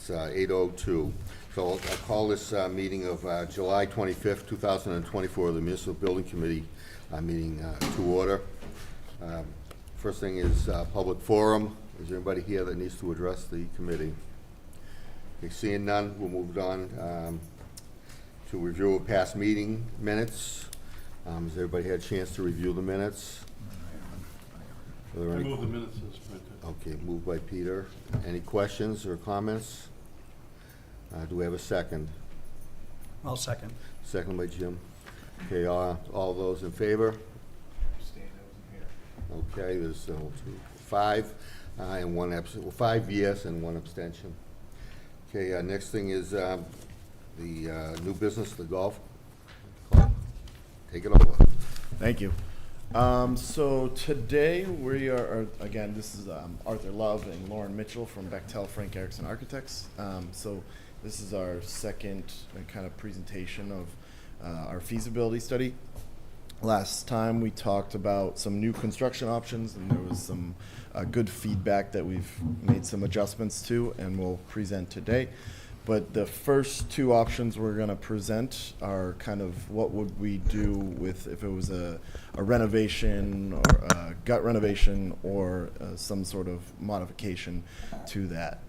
It's 8:02. So I'll call this meeting of July 25th, 2024, the Municipal Building Committee meeting to order. First thing is public forum. Is there anybody here that needs to address the committee? Okay, seeing none, we'll move on to review of past meeting minutes. Has everybody had a chance to review the minutes? I move the minutes as printed. Okay, moved by Peter. Any questions or comments? Do we have a second? I'll second. Second by Jim. Okay, all those in favor? Abstain, I wasn't here. Okay, there's 5 and 1 absent. Well, 5 yes and 1 abstention. Okay, next thing is the new business, the golf club. Take it over. Thank you. So today we are again, this is Arthur Love and Lauren Mitchell from Bechtel Frank Erickson Architects. So this is our second kind of presentation of our feasibility study. Last time we talked about some new construction options, and there was some good feedback that we've made some adjustments to, and we'll present today. But the first 2 options we're going to present are kind of what would we do with if it was a renovation or a gut renovation or some sort of modification to that.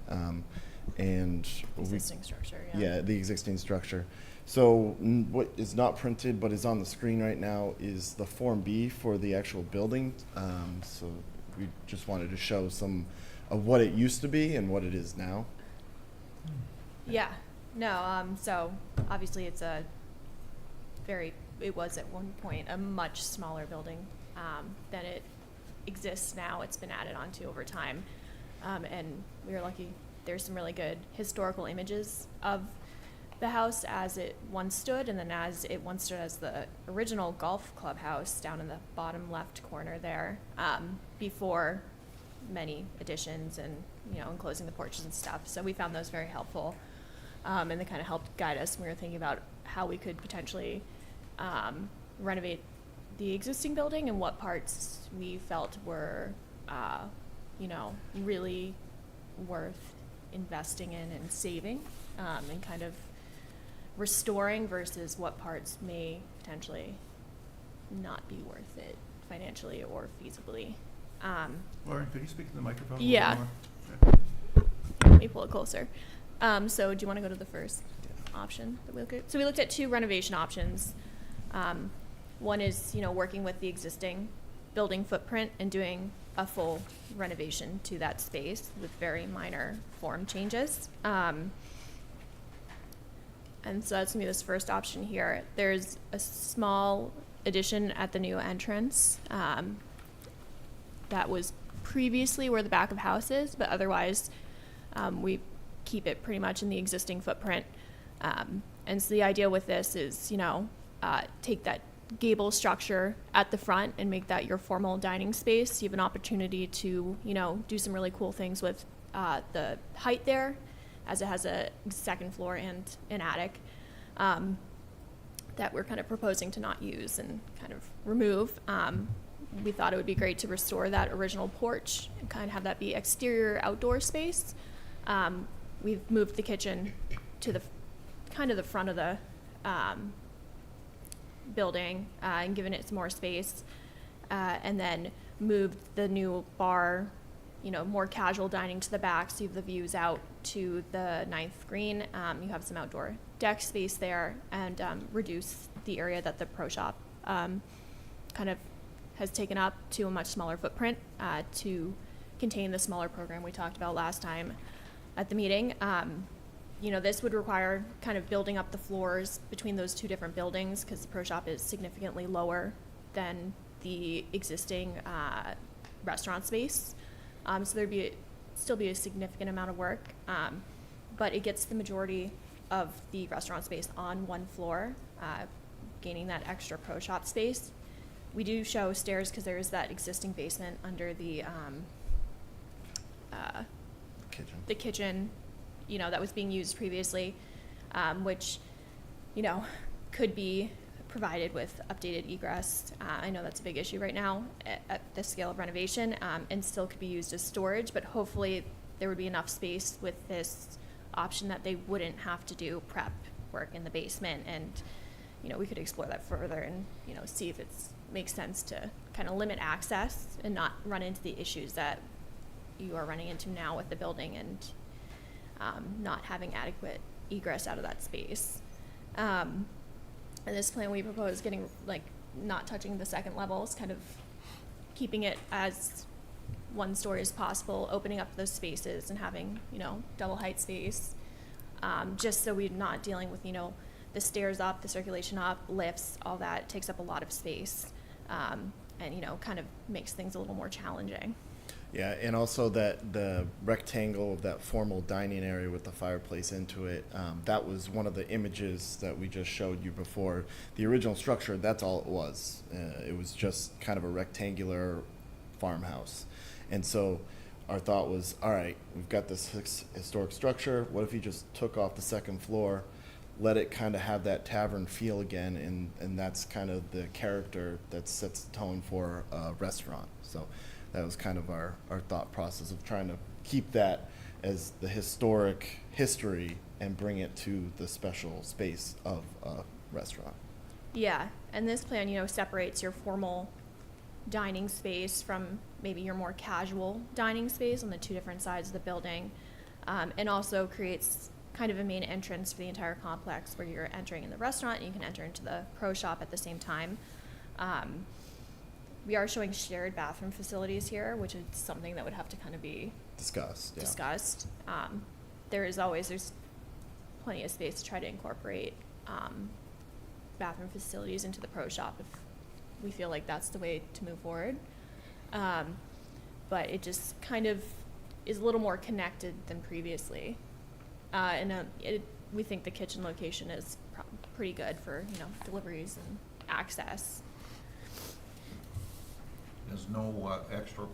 And existing structure, yeah, the existing structure. So what is not printed but is on the screen right now is the Form B for the actual building. So we just wanted to show some of what it used to be and what it is now. Yeah, no, so obviously it was at one point a much smaller building than it exists now. It's been added onto over time. And we were lucky. There's some really good historical images of the house as it once stood, and then as it once stood as the original golf clubhouse down in the bottom left corner there, before many additions and, enclosing the porches and stuff. So we found those very helpful. And they kind of helped guide us when we were thinking about how we could potentially renovate the existing building and what parts we felt were, really worth investing in and saving and kind of restoring versus what parts may potentially not be worth it financially or feasibly. Lauren, could you speak to the microphone? Yeah. A little more? Let me pull it closer. So do you want to go to the first option that we looked at? So we looked at 2 renovation options. One is, working with the existing building footprint and doing a full renovation to that space with very minor form changes. And so that's going to be this first option here. There's a small addition at the new entrance that was previously where the back of house is, but otherwise we keep it pretty much in the existing footprint. And so the idea with this is, take that gable structure at the front and make that your formal dining space. You have an opportunity to, do some really cool things with the height there, as it has a second floor and an attic that we're kind of proposing to not use and kind of remove. We thought it would be great to restore that original porch and kind of have that be exterior outdoor space. We've moved the kitchen to the kind of the front of the building and given it some more space, and then moved the new bar, more casual dining to the back, so you have the views out to the 9th green. You have some outdoor deck space there, and reduce the area that the pro shop kind of has taken up to a much smaller footprint to contain the smaller program we talked about last time at the meeting. This would require kind of building up the floors between those 2 different buildings because the pro shop is significantly lower than the existing restaurant space. So there'd still be a significant amount of work, but it gets the majority of the restaurant space on one floor, gaining that extra pro shop space. We do show stairs because there is that existing basement under the kitchen, that was being used previously, which, could be provided with updated egress. I know that's a big issue right now at this scale of renovation, and still could be used as storage, but hopefully there would be enough space with this option that they wouldn't have to do prep work in the basement, and, we could explore that further and, see if it's makes sense to kind of limit access and not run into the issues that you are running into now with the building and not having adequate egress out of that space. In this plan, we propose getting, not touching the second levels, kind of keeping it as one story as possible, opening up those spaces and having, double height space, just so we're not dealing with, the stairs up, the circulation up, lifts, all that takes up a lot of space, and, kind of makes things a little more challenging. Yeah, and also that the rectangle of that formal dining area with the fireplace into it, that was one of the images that we just showed you before. The original structure, that's all it was. It was just kind of a rectangular farmhouse. And so our thought was, all right, we've got this historic structure. What if you just took off the second floor, let it kind of have that tavern feel again, and that's kind of the character that sets the tone for a restaurant. So that was kind of our thought process of trying to keep that as the historic history and bring it to the special space of a restaurant. Yeah, and this plan, separates your formal dining space from maybe your more casual dining space on the two different sides of the building, and also creates kind of a main entrance for the entire complex where you're entering in the restaurant and you can enter into the pro shop at the same time. We are showing shared bathroom facilities here, which is something that would have to kind of be Discussed. There's plenty of space to try to incorporate bathroom facilities into the pro shop if we feel like that's the way to move forward. But it just kind of is a little more connected than previously. We think the kitchen location is pretty good for, deliveries and access. There's no extra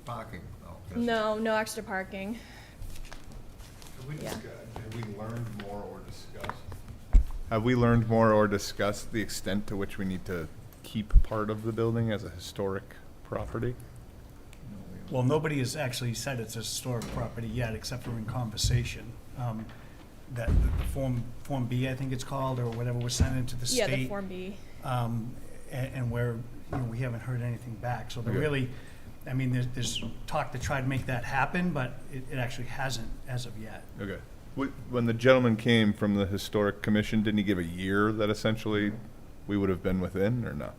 parking, though. No extra parking. Yeah. Have we learned more or discussed the extent to which we need to keep part of the building as a historic property? Well, nobody has actually said it's a historic property yet, except for in conversation. That the Form B, I think it's called, or whatever, was sent into the state. Yeah, the Form B. And where, we haven't heard anything back. So there Okay. really, there's talk to try to make that happen, but it actually hasn't as of yet. Okay. When the gentleman came from the Historic Commission, didn't he give a year that essentially we would have been within, or no?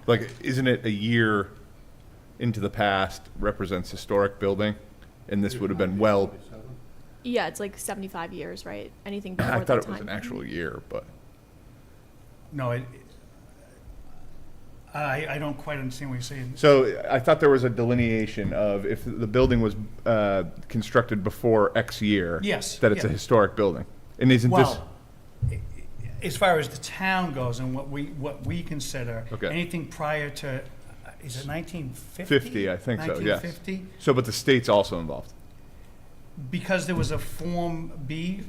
Like, isn't it a year into the past represents historic building? And this would have been well, Yeah, it's like 75 years, right? Anything before I that thought it time. was an actual year, but. No, I don't quite understand what you're saying. So I thought there was a delineation of if the building was constructed before X year. Yes, That it's a yeah. historic building. And isn't this, Well, as far as the town goes and what we consider, Okay. anything prior to, is it 1950? 50, I think so, yes. 1950? so, but the state's also involved? Because there was a Form B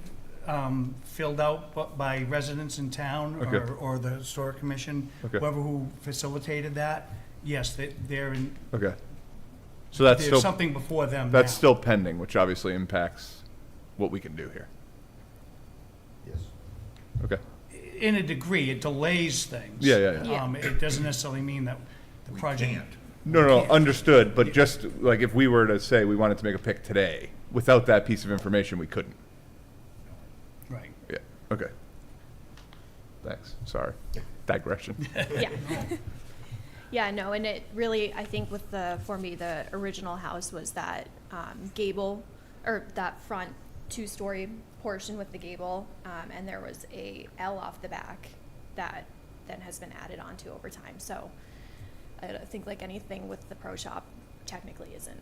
filled out by residents in town Okay. or the Historic Commission, Okay. whoever who facilitated that, yes, they're in, Okay. So that's there's still, something before them that's now. still pending, which obviously impacts what we can do here. Yes. Okay. In a degree, it delays things. Yeah. Yeah. It doesn't necessarily mean that the We project. can't. No, can't. understood, but just like if we were to say we wanted to make a pick today, without that piece of information, we couldn't. Right. Yeah, okay. Thanks, sorry. Digression. Yeah. Yeah, no, and it really, I think with the Form B, the original house was that gable, or that front two-story portion with the gable, and there was a L off the back that then has been added onto over time. So I think like anything with the pro shop technically isn't.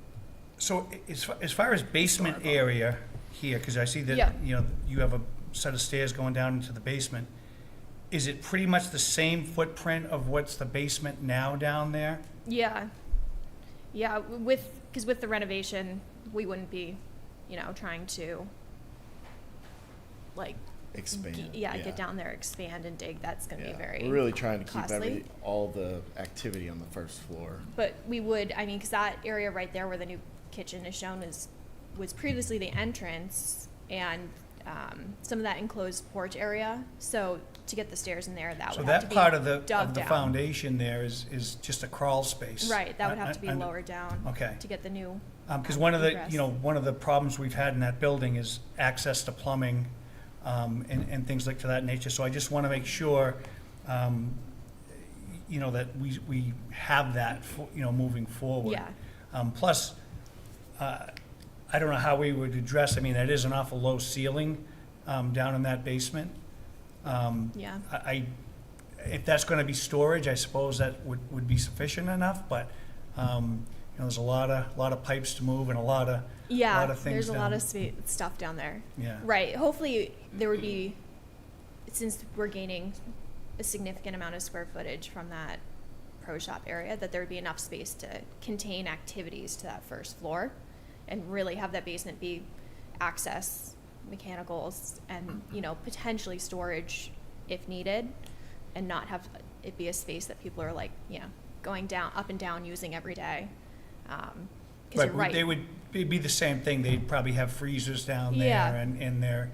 So as far as basement area here, because I see that, Yeah. you have a set of stairs going down into the basement, is it pretty much the same footprint of what's the basement now down there? Yeah. Yeah, because with the renovation, we wouldn't be, trying to, like, Expand. get down there, expand and dig. That's going to be very We're really trying to keep costly. all the activity on the first floor. But we would, because that area right there where the new kitchen is shown is was previously the entrance and some of that enclosed porch area. So to get the stairs in there, that So would have to that be part of dug the down. foundation there is just a crawl space. Right, that would have to be I- lowered down. Okay. To get the new. Because one of the, egress. one of the problems we've had in that building is access to plumbing, and things like to that nature. So I just want to make sure, that we have that, moving forward. Yeah. Plus, I don't know how we would address, that is an awful low ceiling, down in that basement. Yeah. If that's gonna be storage, I suppose that would be sufficient enough, but, there's a lot of pipes to move and a lot of Yeah, things there's a lot down. of stuff down there. Yeah. Right, hopefully there would be, since we're gaining a significant amount of square footage from that pro shop area, that there would be enough space to contain activities to that first floor and really have that basement be access, mechanicals, and, potentially storage if needed, and not have it be a space that people are like, going down, up and down using every day. 'Cause you're right. They would it'd be the same thing, they'd probably have freezers down Yeah. there and their,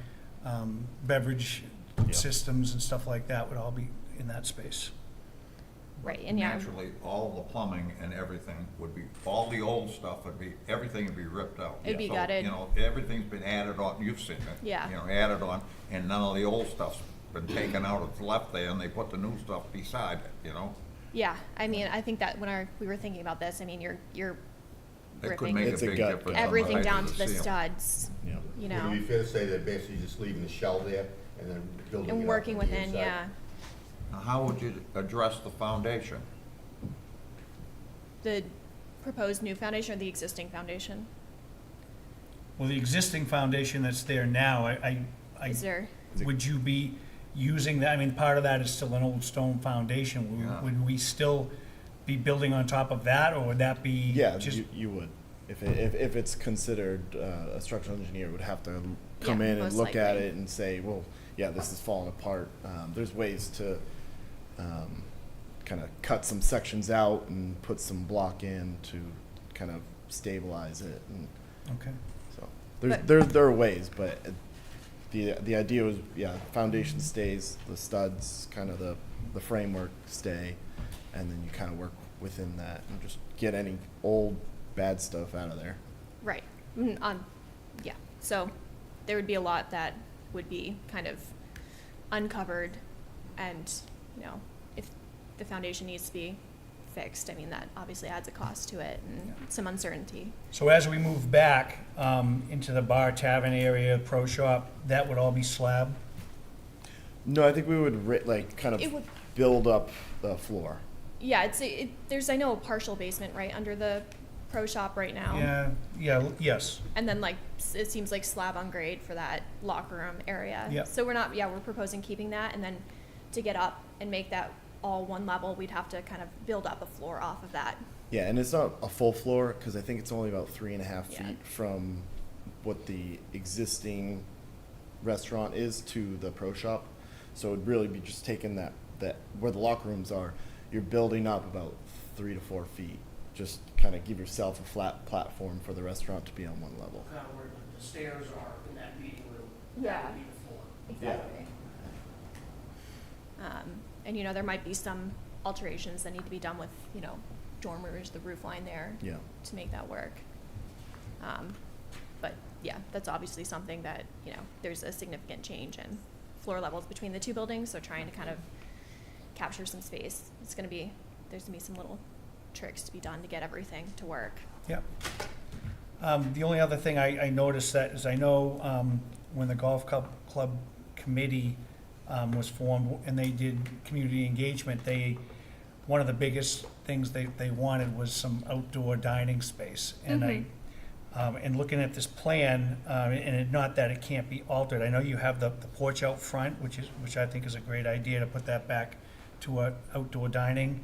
beverage Yeah. systems and stuff like that would all be in that space. Right, and yeah, Naturally, all the plumbing and everything would be, all the old stuff would be, everything would be ripped out. It'd be So, gutted. Everything's been added on, you've seen it. Yeah. Added on, and none of the old stuff's been taken out, it's left there, and they put the new stuff beside it, yeah, I think that when we were thinking about this, you're It could ripping make a It's a big gut difference. build. on the everything height down of to the ceiling. studs, Yeah. you Would it know, be fair to say that basically just leaving the shell there and then building it and up working on the within, inside? yeah. Now, how would you address the foundation? The proposed new foundation or the existing foundation? Well, the existing foundation that's there now, Is there, would you be using that, part of that is still an old stone foundation. Yeah. Would we still be building on top of that, or would that be Yeah, just? you would. If it's considered, a structural engineer would have to come Yeah, in and most look at likely. it and say, well, yeah, this is falling apart. There's ways to, kind of cut some sections out and put some block in to kind of stabilize it, and Okay. so But- there are ways, but the idea was, yeah, foundation stays, the studs, kind of the framework stay, and then you kind of work within that and just get any old bad stuff out of there. right, yeah, so there would be a lot that would be kind of uncovered, and, if the foundation needs to be fixed, that obviously adds a cost to it and some uncertainty. So as we move back into the bar tavern area, pro shop, that would all be slab? No, I think we would kind It of would, build up the floor. yeah, there's, I know, a partial basement right under the pro shop right now. Yes. And then it seems like slab on grade for that locker room area. Yep. So we're proposing keeping that, and then to get up and make that all one level, we'd have to kind of build up a floor off of that. Yeah, and it's not a full floor, because I think it's only about 3.5 Yeah. feet from what the existing restaurant is to the pro shop. So it'd really be just taking that where the locker rooms are, you're building up about 3 to 4 feet. Just kind of give yourself a flat platform for the restaurant to be on one level. Kind of where the stairs are in that meeting room. Yeah. That would be the floor. Exactly. And, there might be some alterations that need to be done with, dormers, the roof line there. Yeah. To make that work. But, yeah, that's obviously something that, there's a significant change in floor levels between the two buildings, so trying to kind of capture some space. There's gonna be some little tricks to be done to get everything to work. Yep. The only other thing I noticed that is I know when the golf club committee was formed and they did community engagement, one of the biggest things they wanted was some outdoor dining space. And and looking at this plan, not that it can't be altered, I know you have the porch out front, which I think is a great idea to put that back to outdoor dining.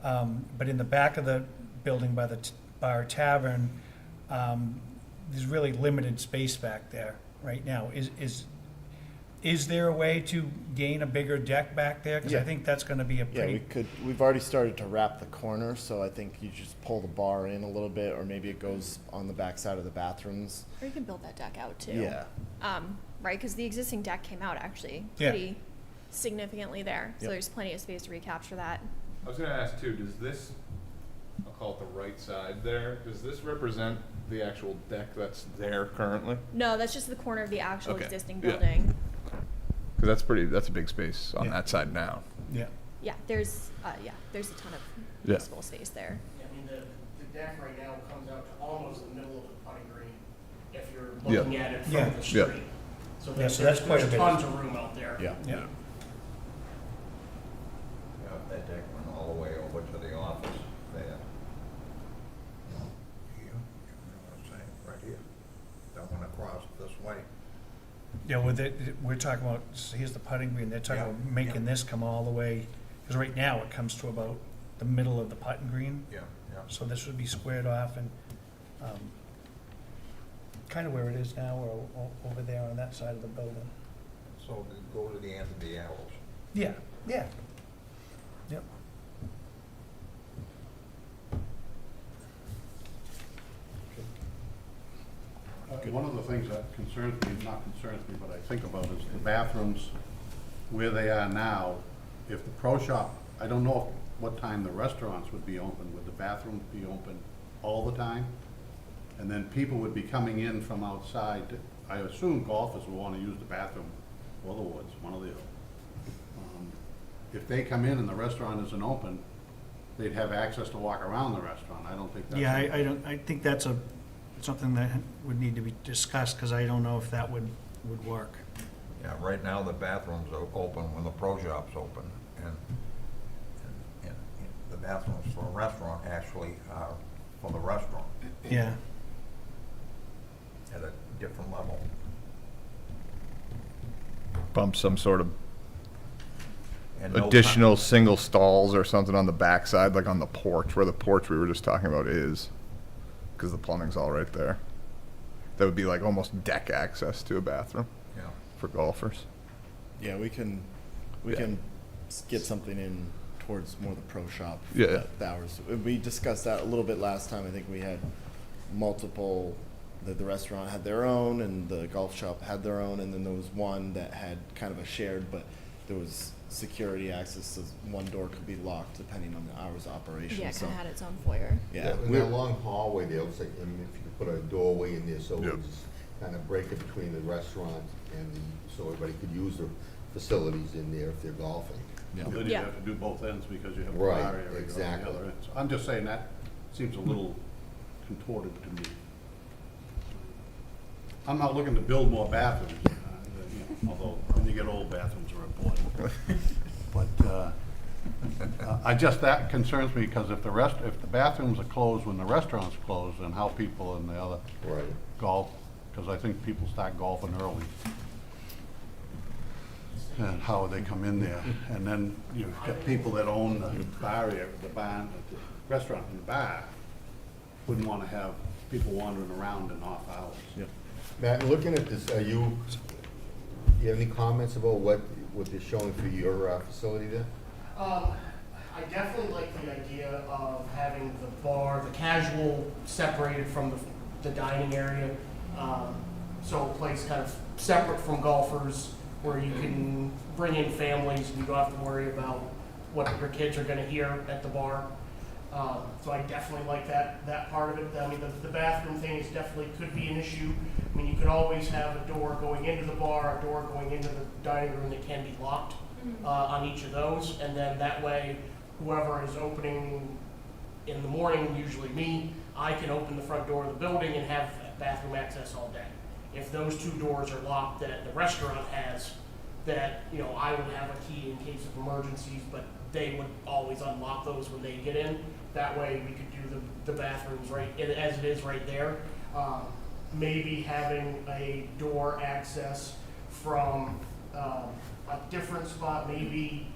But in the back of the building by the bar tavern, there's really limited space back there right now. Is Is there a way to gain a bigger deck back there? Because I Yeah. think that's gonna be a Yeah, pretty, we've already started to wrap the corner, so I think you just pull the bar in a little bit, or maybe it goes on the back side of the bathrooms. Or you can build that deck out too. Yeah. Right, because the existing deck came out actually Yeah. pretty significantly there. So Yep. there's plenty of space to recapture that. I was gonna ask too, does this, I'll call it the right side there, does this represent the actual deck that's there currently? No, that's just the corner of the actual Okay, existing yeah. building. Cause that's a big space on Yeah. that side now. yeah. Yeah, there's a ton of Yeah. useful space there. I mean, the deck right now comes out to almost the middle of the putting green if you're Yeah. looking at it from Yeah. the Yeah. street. So Yeah, there's, so that's quite a there's bit. tons of room out there. Yeah. Yeah. Yeah, that deck went all the way over to the office there. You know what I'm saying, right here. That one across this way. Yeah, we're talking about, so here's the putting green, they're talking Yeah, about making yeah. this come all the way, because right now it comes to about the middle of the putting green, Yeah, yeah. so this would be squared off and, kind of where it is now, or over there on that side of the building. So go to the end of the arrows. Yeah, yeah. Yep. One of the things that concerns me, not concerns me, but I think about is the bathrooms where they are now. If the pro shop, I don't know what time the restaurants would be open. Would the bathrooms be open all the time? And then people would be coming in from outside. I assume golfers will want to use the bathroom or the woods, one or the other. If they come in and the restaurant isn't open, they'd have access to walk around the restaurant. I don't think that's. Yeah, I think that's something that would need to be discussed, because I don't know if that would work. Yeah, right now the bathrooms are open when the pro shop's open, and the bathrooms for a restaurant actually are for the restaurant Yeah, at a different level. Bump some sort of And no additional single stalls or something on the backside, like on the porch, where the porch we were just talking about is, because the plumbing's all right there. That would be like almost deck access to a bathroom Yeah. for golfers. Yeah, we can Yeah. get something in towards more the pro shop. for Yeah. the hours. We discussed that a little bit last time. I think we had multiple, the restaurant had their own and the golf shop had their own, and then there was one that had kind of a shared, but there was security access, so one door could be locked depending on the hours of operation. Yeah, it so, kind of had its own foyer. yeah, In that long hallway there, looks like, I mean, if you could put a doorway in there, so Yep. it's kind of break it between the restaurant and so everybody could use the facilities in there if they're golfing. yeah. Then you'd Yeah. have to do both ends because you have a Right, bar area on the exactly. other end. So I'm just saying that seems a little contorted to me. I'm not looking to build more bathrooms, although when you get old, bathrooms are important. But that concerns me because if the bathrooms are closed when the restaurant's closed, then how people in the other Right. golf, because I think people start golfing early. And how they come in there, and then you've got people that own the bar area, the bar, the restaurant and the bar, wouldn't wanna have people wandering around in off hours. Yep. Matt, looking at this, you have any comments about what they're showing for your facility there? I definitely like the idea of having the bar, the casual separated from the dining area. So a place kind of separate from golfers where you can bring in families and you don't have to worry about what your kids are gonna hear at the bar. So I definitely like that part of it. I mean, the bathroom thing is definitely could be an issue. I mean, you could always have a door going into the bar, a door going into the dining room that can be locked on each of those. And then that way, whoever is opening in the morning, usually me, I can open the front door of the building and have bathroom access all day. If those two doors are locked that the restaurant has, that, I would have a key in case of emergencies, but they would always unlock those when they get in. That way we could do the bathrooms right, as it is right there. Maybe having a door access from a different spot, maybe,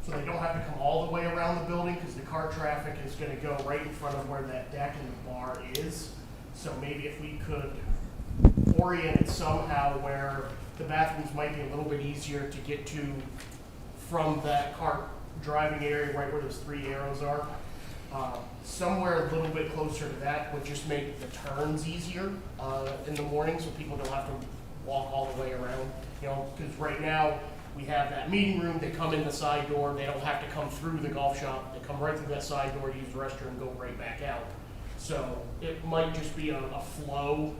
so they don't have to come all the way around the building, because the car traffic is gonna go right in front of where that deck and the bar is. So maybe if we could orient it somehow where the bathrooms might be a little bit easier to get to from that cart driving area, right where those 3 arrows are. Somewhere a little bit closer to that would just make the turns easier in the morning, so people don't have to walk all the way around. You know, because right now we have that meeting room. They come in the side door. They don't have to come through the golf shop. They come right through that side door, use the restroom, and go right back out. So it might just be a flow,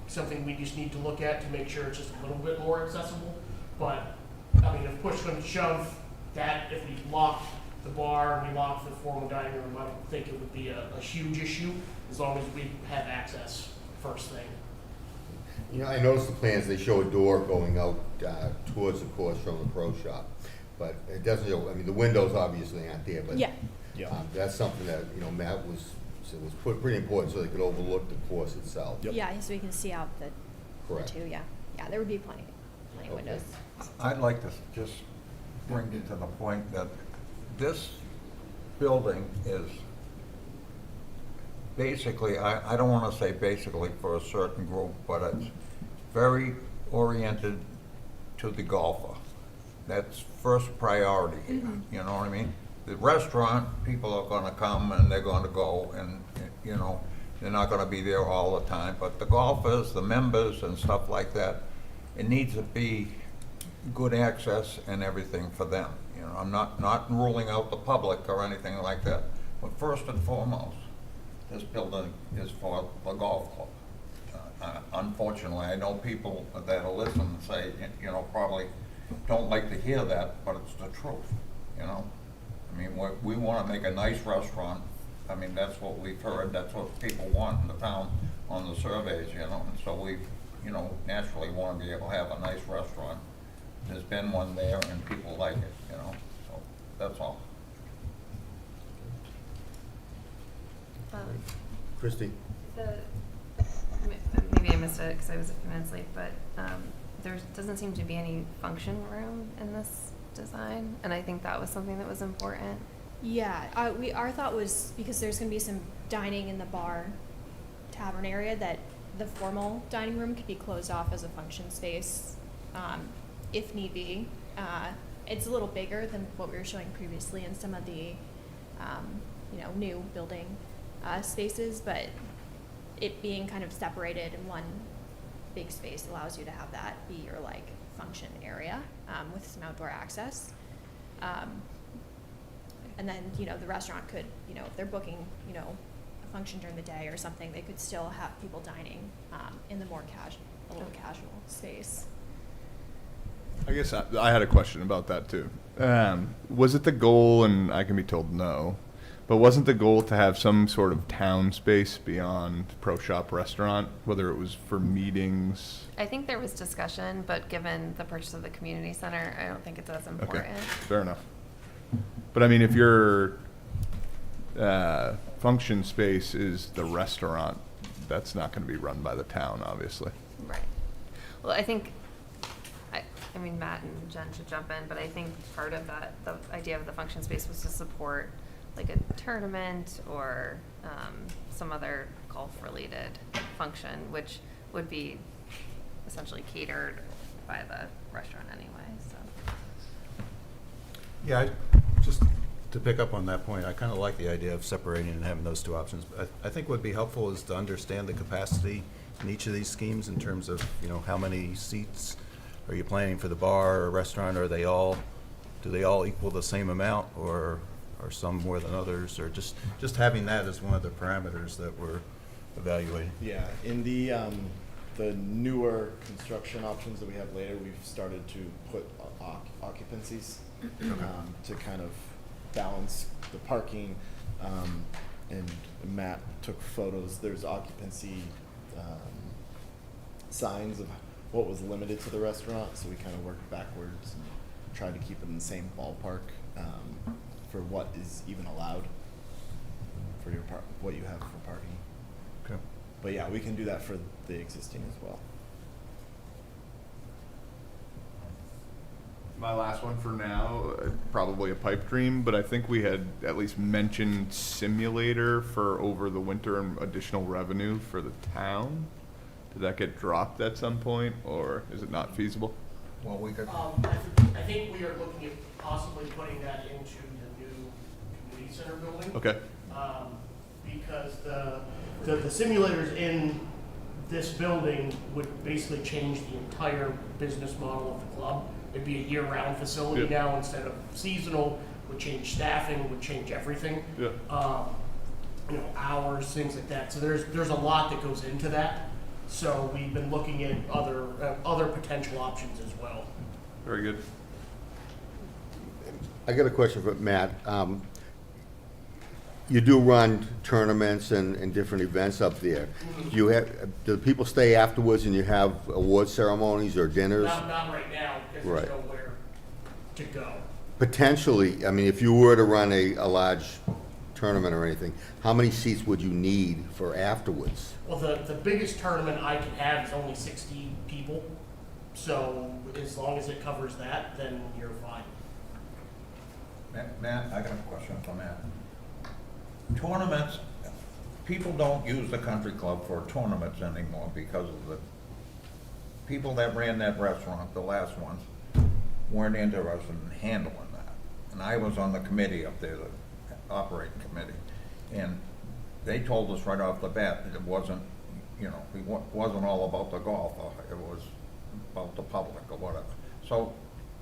something we just need to look at to make sure it's just a little bit more accessible. But I mean, if push comes to shove, that if we lock the bar and we lock the formal dining room, I don't think it would be a huge issue as long as we have access first thing. You know, I noticed the plans, they show a door going out towards the course from the pro shop, but it doesn't show, I mean, the windows obviously aren't there, but Yeah. that's something that, you know, Matt said was pretty important so they could overlook the course itself. Yep. Yeah, so we can see out the Correct. two, yeah. Yeah, there would be plenty of Okay. windows. I'd like to just bring it to the point that this building is basically, I don't want to say basically for a certain group, but it's very oriented to the golfer. That's first priority here, you know what I mean? The restaurant, people are gonna come and they're gonna go and, you know, they're not gonna be there all the time. But the golfers, the members and stuff like that, it needs to be good access and everything for them. You know, I'm not ruling out the public or anything like that. But first and foremost, this building is for the golf club. Unfortunately, I know people that'll listen and say, you know, probably don't like to hear that, but it's the truth, you know? I mean, we want to make a nice restaurant. I mean, that's what we've heard, that's what people want in the town on the surveys, you know? And so we, you know, naturally want to be able to have a nice restaurant. There's been one there and people like it, you know? So that's all. Christie? Maybe I missed it because I was a few minutes late, but there doesn't seem to be any function room in this design, and I think that was something that was important. Yeah, our thought was because there's gonna be some dining in the bar tavern area that the formal dining room could be closed off as a function space, if need be. It's a little bigger than what we were showing previously in some of the, new building spaces, but it being kind of separated in one big space allows you to have that be your function area with some outdoor access. And then, the restaurant could, if they're booking, a function during the day or something, they could still have people dining in the more a little casual space. I guess I had a question about that too. Was it the goal, and I can be told no, but wasn't the goal to have some sort of town space beyond Pro Shop Restaurant, whether it was for meetings? I think there was discussion, but given the purchase of the community center, I don't think it's as important. Okay, fair enough. But I mean, if your function space is the restaurant, that's not going to be run by the town, obviously. Right. Well, I think, I mean, Matt and Jen should jump in, but I think part of that, the idea of the function space was to support like a tournament or some other golf-related function, which would be essentially catered by the restaurant anyway, so. Yeah, just to pick up on that point, I kind of like the idea of separating and having those two options. I think what would be helpful is to understand the capacity in each of these schemes in terms of, how many seats are you planning for the bar or restaurant? Do they all equal the same amount, or are some more than others? Or just having that as one of the parameters that we're evaluating. Yeah, in the newer construction options that we have later, we've started to put occupancies to kind of balance the parking. And Matt took photos. There's occupancy signs of what was limited to the restaurant, so we kind of worked backwards and tried to keep it in the same ballpark for what is even allowed for your what you have for parking. Okay. But yeah, we can do that for the existing as well. My last one for now, probably a pipe dream, but I think we had at least mentioned simulator for over the winter and additional revenue for the town. Did that get dropped at some point, or is it not feasible? Well, we could, I think we are looking at possibly putting that into the new community center building. Okay, Because the simulators in this building would basically change the entire business model of the club. It'd be a year-round facility Yeah. now instead of seasonal, would change staffing, would change everything. yeah, Hours, things like that. So there's a lot that goes into that. So we've been looking at other potential options as well. very good. I got a question for Matt. You do run tournaments and different events up there. Do people stay afterwards and you have award ceremonies or dinners? Not right now, because Right. there's nowhere to go. Potentially, I mean, if you were to run a large tournament or anything, how many seats would you need for afterwards? Well, the biggest tournament I can have is only 60 people. So as long as it covers that, then you're fine. Matt, I got a question for Matt. Tournaments, people don't use the country club for tournaments anymore because of the people that ran that restaurant, the last ones, weren't interested in handling that. And I was on the committee up there, the operating committee, and they told us right off the bat that it wasn't, it wasn't all about the golf, it was about the public or whatever. So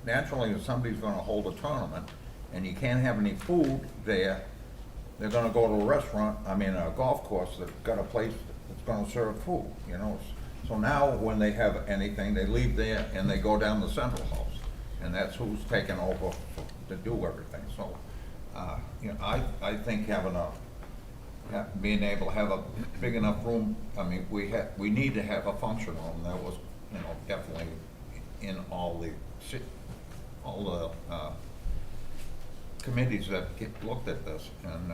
naturally, if somebody's gonna hold a tournament and you can't have any food there, they're gonna go to a restaurant, a golf course that's got a place that's gonna serve food, So now, when they have anything, they leave there and they go down the central house, and that's who's taking over to do everything. So, I think being able to have a big enough room, we need to have a function room. That was, definitely in all the committees that looked at this, and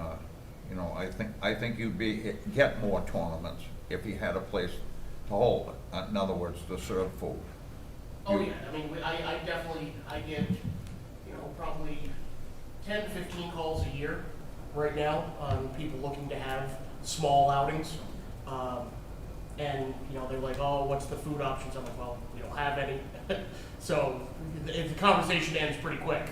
I think you'd get more tournaments if you had a place to hold it. In other words, to serve food. Oh, yeah, I get, probably 10 to 15 calls a year right now on people looking to have small outings. And, they're like, oh, what's the food options? I'm like, well, we don't have any. So the conversation ends pretty quick.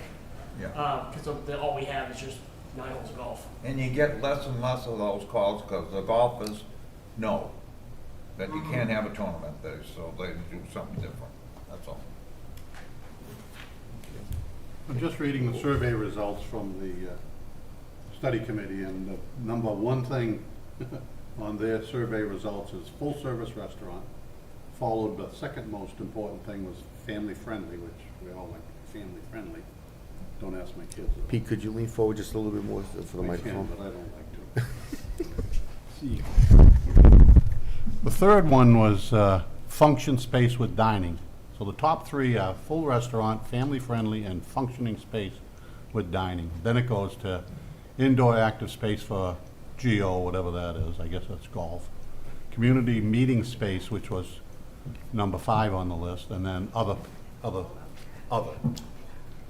Yeah. Because all we have is just 9 holes of golf. And you get less and less of those calls because the golfers know that you can't have a tournament there, so they do something different. That's all. I'm just reading the survey results from the study committee, and the number one thing on their survey results is full-service restaurant, followed by the second most important thing was family-friendly, which we all like family-friendly. Don't ask my kids. Pete, could you lean forward just a little bit more for the I microphone? can, but I don't like to. The third one was function space with dining. So the top three are full restaurant, family-friendly, and functioning space with dining. Then it goes to indoor active space for GO, whatever that is, I guess that's golf. Community meeting space, which was number 5 on the list, and then other.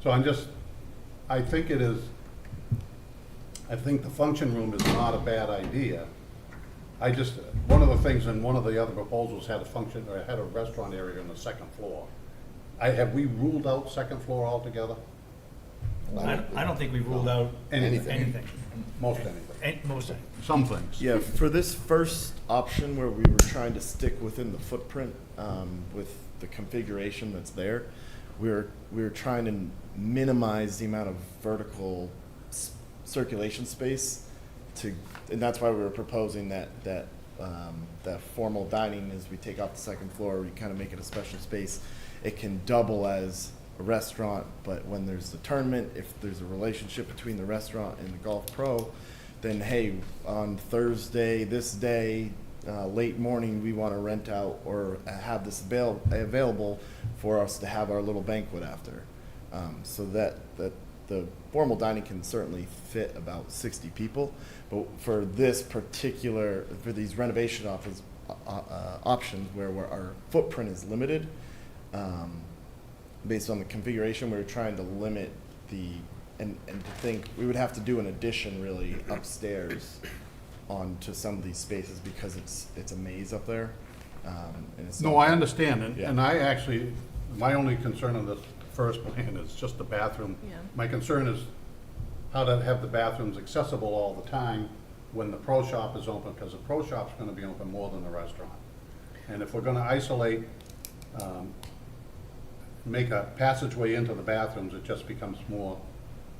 So I think the function room is not a bad idea. One of the things in one of the other proposals had a restaurant area on the second floor. Have we ruled out second floor altogether? I don't think we ruled out anything. Most anything. Most things. Some things. Yeah, for this first option where we were trying to stick within the footprint with the configuration that's there, we were trying to minimize the amount of vertical circulation space and that's why we were proposing that formal dining is we take off the second floor, we kind of make it a special space. It can double as a restaurant, but when there's a tournament, if there's a relationship between the restaurant and the golf pro, then hey, on Thursday, this day, late morning, we want to rent out or have this available for us to have our little banquet after. So that the formal dining can certainly fit about 60 people, but for these renovation options where our footprint is limited, based on the configuration, we were trying to limit and to think we would have to do an addition really upstairs onto some of these spaces because it's a maze up there. and it's No, not- I understand, and, Yeah. and I actually, my only concern on the first plan is just the bathroom. Yeah. My concern is how to have the bathrooms accessible all the time when the pro shop is open, because the pro shop's gonna be open more than the restaurant. And if we're gonna isolate, make a passageway into the bathrooms, it just becomes more,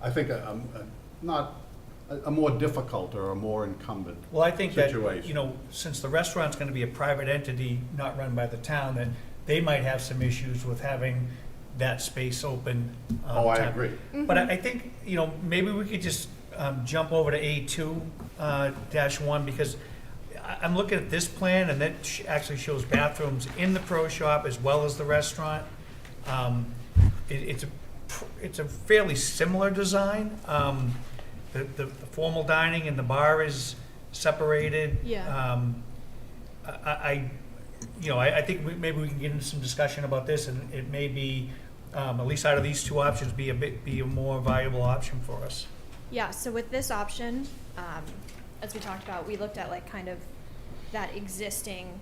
I think, not, a more difficult or a more incumbent Well, I think that, situation. you know, since the restaurant's gonna be a private entity, not run by the town, then they might have some issues with having that space open. Oh, I time. agree. But I think, you know, maybe we could just jump over to A2 -1, because I'm looking at this plan, and that actually shows bathrooms in the pro shop as well as the restaurant. It's a fairly similar design. The formal dining and the bar is separated. Yeah. I think maybe we can get into some discussion about this, and it may be, at least out of these two options, be a more viable option for us. Yeah, so with this option, as we talked about, we looked at like kind of that existing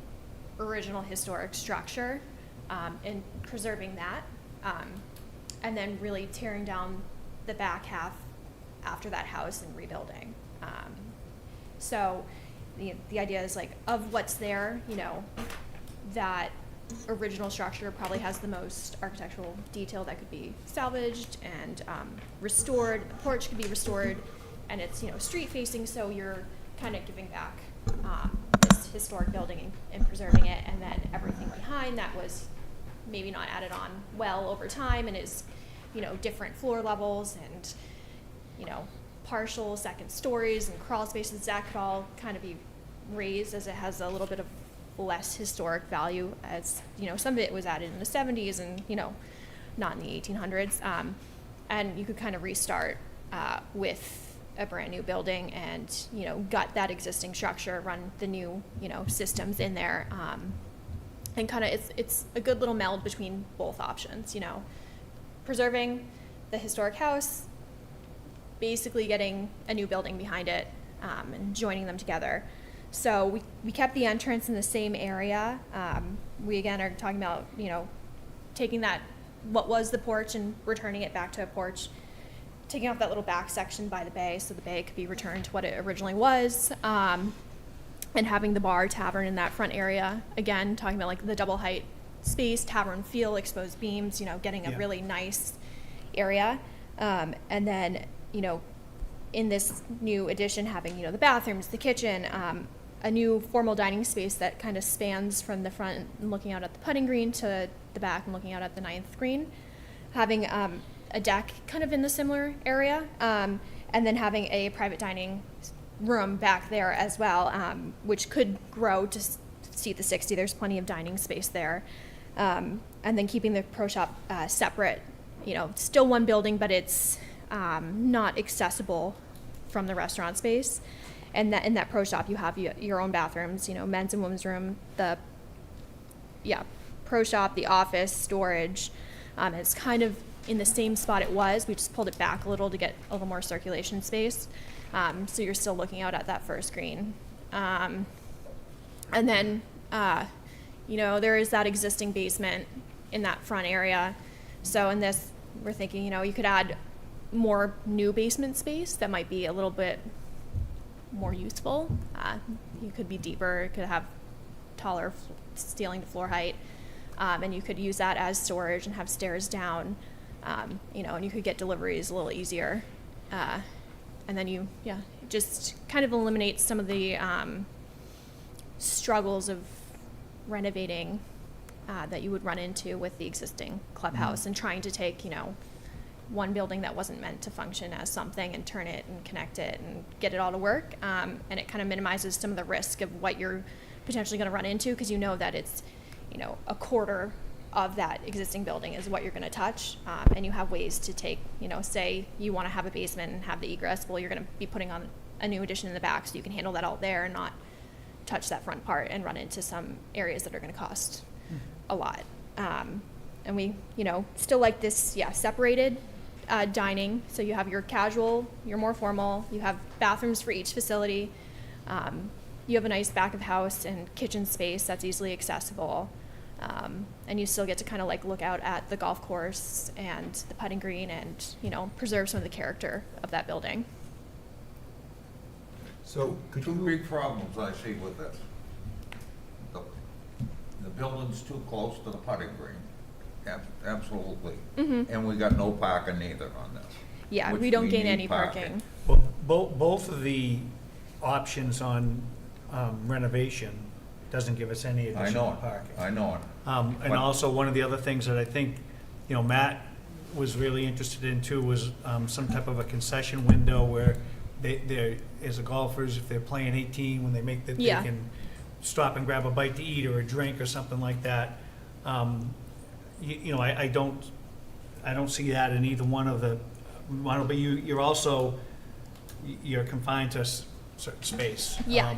original historic structure, and preserving that, and then really tearing down the back half after that house and rebuilding. So the idea is like, of what's there, you know, that original structure probably has the most architectural detail that could be salvaged and restored. The porch could be restored, and it's, you know, street facing, so you're kind of giving back this historic building and preserving it, and then everything behind that was maybe not added on well over time and is, you know, different floor levels and, you know, partial second stories and crawl spaces, that could all kind of be raised, as it has a little bit of less historic value, as, you know, some of it was added in the 70s and, you know, not in the 1800s. And you could kind of restart with a brand new building and, you know, gut that existing structure, run the new, you know, systems in there. And kind of, it's a good little meld between both options, you know, preserving the historic house, basically getting a new building behind it, and joining them together. So we kept the entrance in the same area. We again are talking about, you know, taking that, what was the porch, and returning it back to a porch, taking off that little back section by the bay so the bay could be returned to what it originally was, and having the bar tavern in that front area. Again, talking about like the double height space, tavern feel, exposed beams, you know, getting a Yeah. really nice area. And then, you know, in this new addition, having, you know, the bathrooms, the kitchen, a new formal dining space that kind of spans from the front and looking out at the putting green to the back and looking out at the 9th green. Having a deck kind of in the similar area, and then having a private dining room back there as well, which could grow to seat the 60. There's plenty of dining space there. And then keeping the pro shop separate, you know, still one building, but it's not accessible from the restaurant space. And that in that pro shop, you have your own bathrooms, you know, men's and women's room, pro shop, the office, storage. It's kind of in the same spot it was. We just pulled it back a little to get a little more circulation space. So you're still looking out at that first green. And then, you know, there is that existing basement in that front area. So in this, we're thinking, you know, you could add more new basement space that might be a little bit more useful. You could be deeper, it could have taller ceiling to floor height, and you could use that as storage and have stairs down, you know, and you could get deliveries a little easier. And then you, just kind of eliminate some of the struggles of renovating that you would run into with the existing clubhouse, and trying to take, you know, one building that wasn't meant to function as something and turn it and connect it and get it all to work. And it kind of minimizes some of the risk of what you're potentially going to run into, because you know that it's, you know, a quarter of that existing building is what you're going to touch. And you have ways to take, you know, say you want to have a basement and have the egress, well, you're going to be putting on a new addition in the back, so you can handle that out there and not touch that front part and run into some areas that are going to cost a lot. And we, you know, still like this, separated dining. So you have your casual, your more formal, you have bathrooms for each facility. you have a nice back of house and kitchen space that's easily accessible. And you still get to kind of like look out at the golf course and the putting green and, you know, preserve some of the character of that building. So could Two you, big problems I see with this. The building's too close to the putting green, absolutely. And we got no parking either on this. Yeah, which we don't gain need any parking. Well, both of the options on renovation doesn't give us any I additional know parking. it, I know it. And But- also, one of the other things that I think, you know, Matt was really interested in too was some type of a concession window where they're, as the golfers, if they're playing 18, when they make the, they Yeah. can stop and grab a bite to eat or a drink or something like that. You know, I don't see that in either one of the model, but you're also, you're confined to a certain space. Yeah.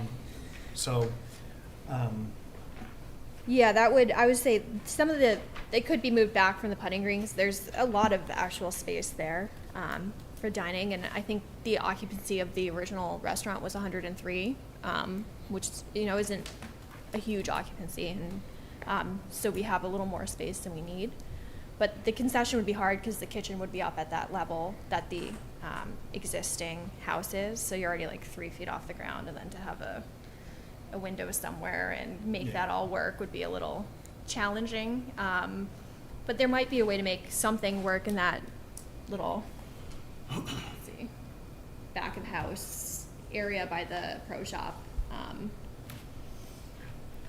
So, Yeah, I would say some of they could be moved back from the putting greens. There's a lot of actual space there for dining, and I think the occupancy of the original restaurant was 103, which, you know, isn't a huge occupancy, and so we have a little more space than we need. But the concession would be hard because the kitchen would be up at that level that the existing house is, so you're already like 3 feet off the ground, and then to have a window somewhere and make Yeah. that all work would be a little challenging. But there might be a way to make something work in that little, let's see, back of house area by the pro shop.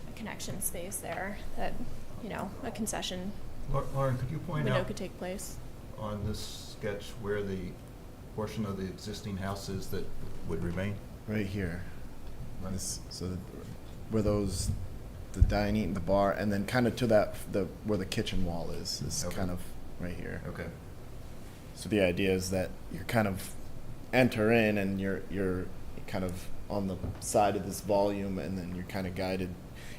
A connection space there that, you know, a concession Lauren, could you point window out could take place. on this sketch where the portion of the existing house is that would remain? Right here. Where those, the dining, the bar, and then kind of to that, where the kitchen wall is Okay. kind of right here. Okay. So the idea is that you kind of enter in and you're kind of on the side of this volume, and then you're kind of guided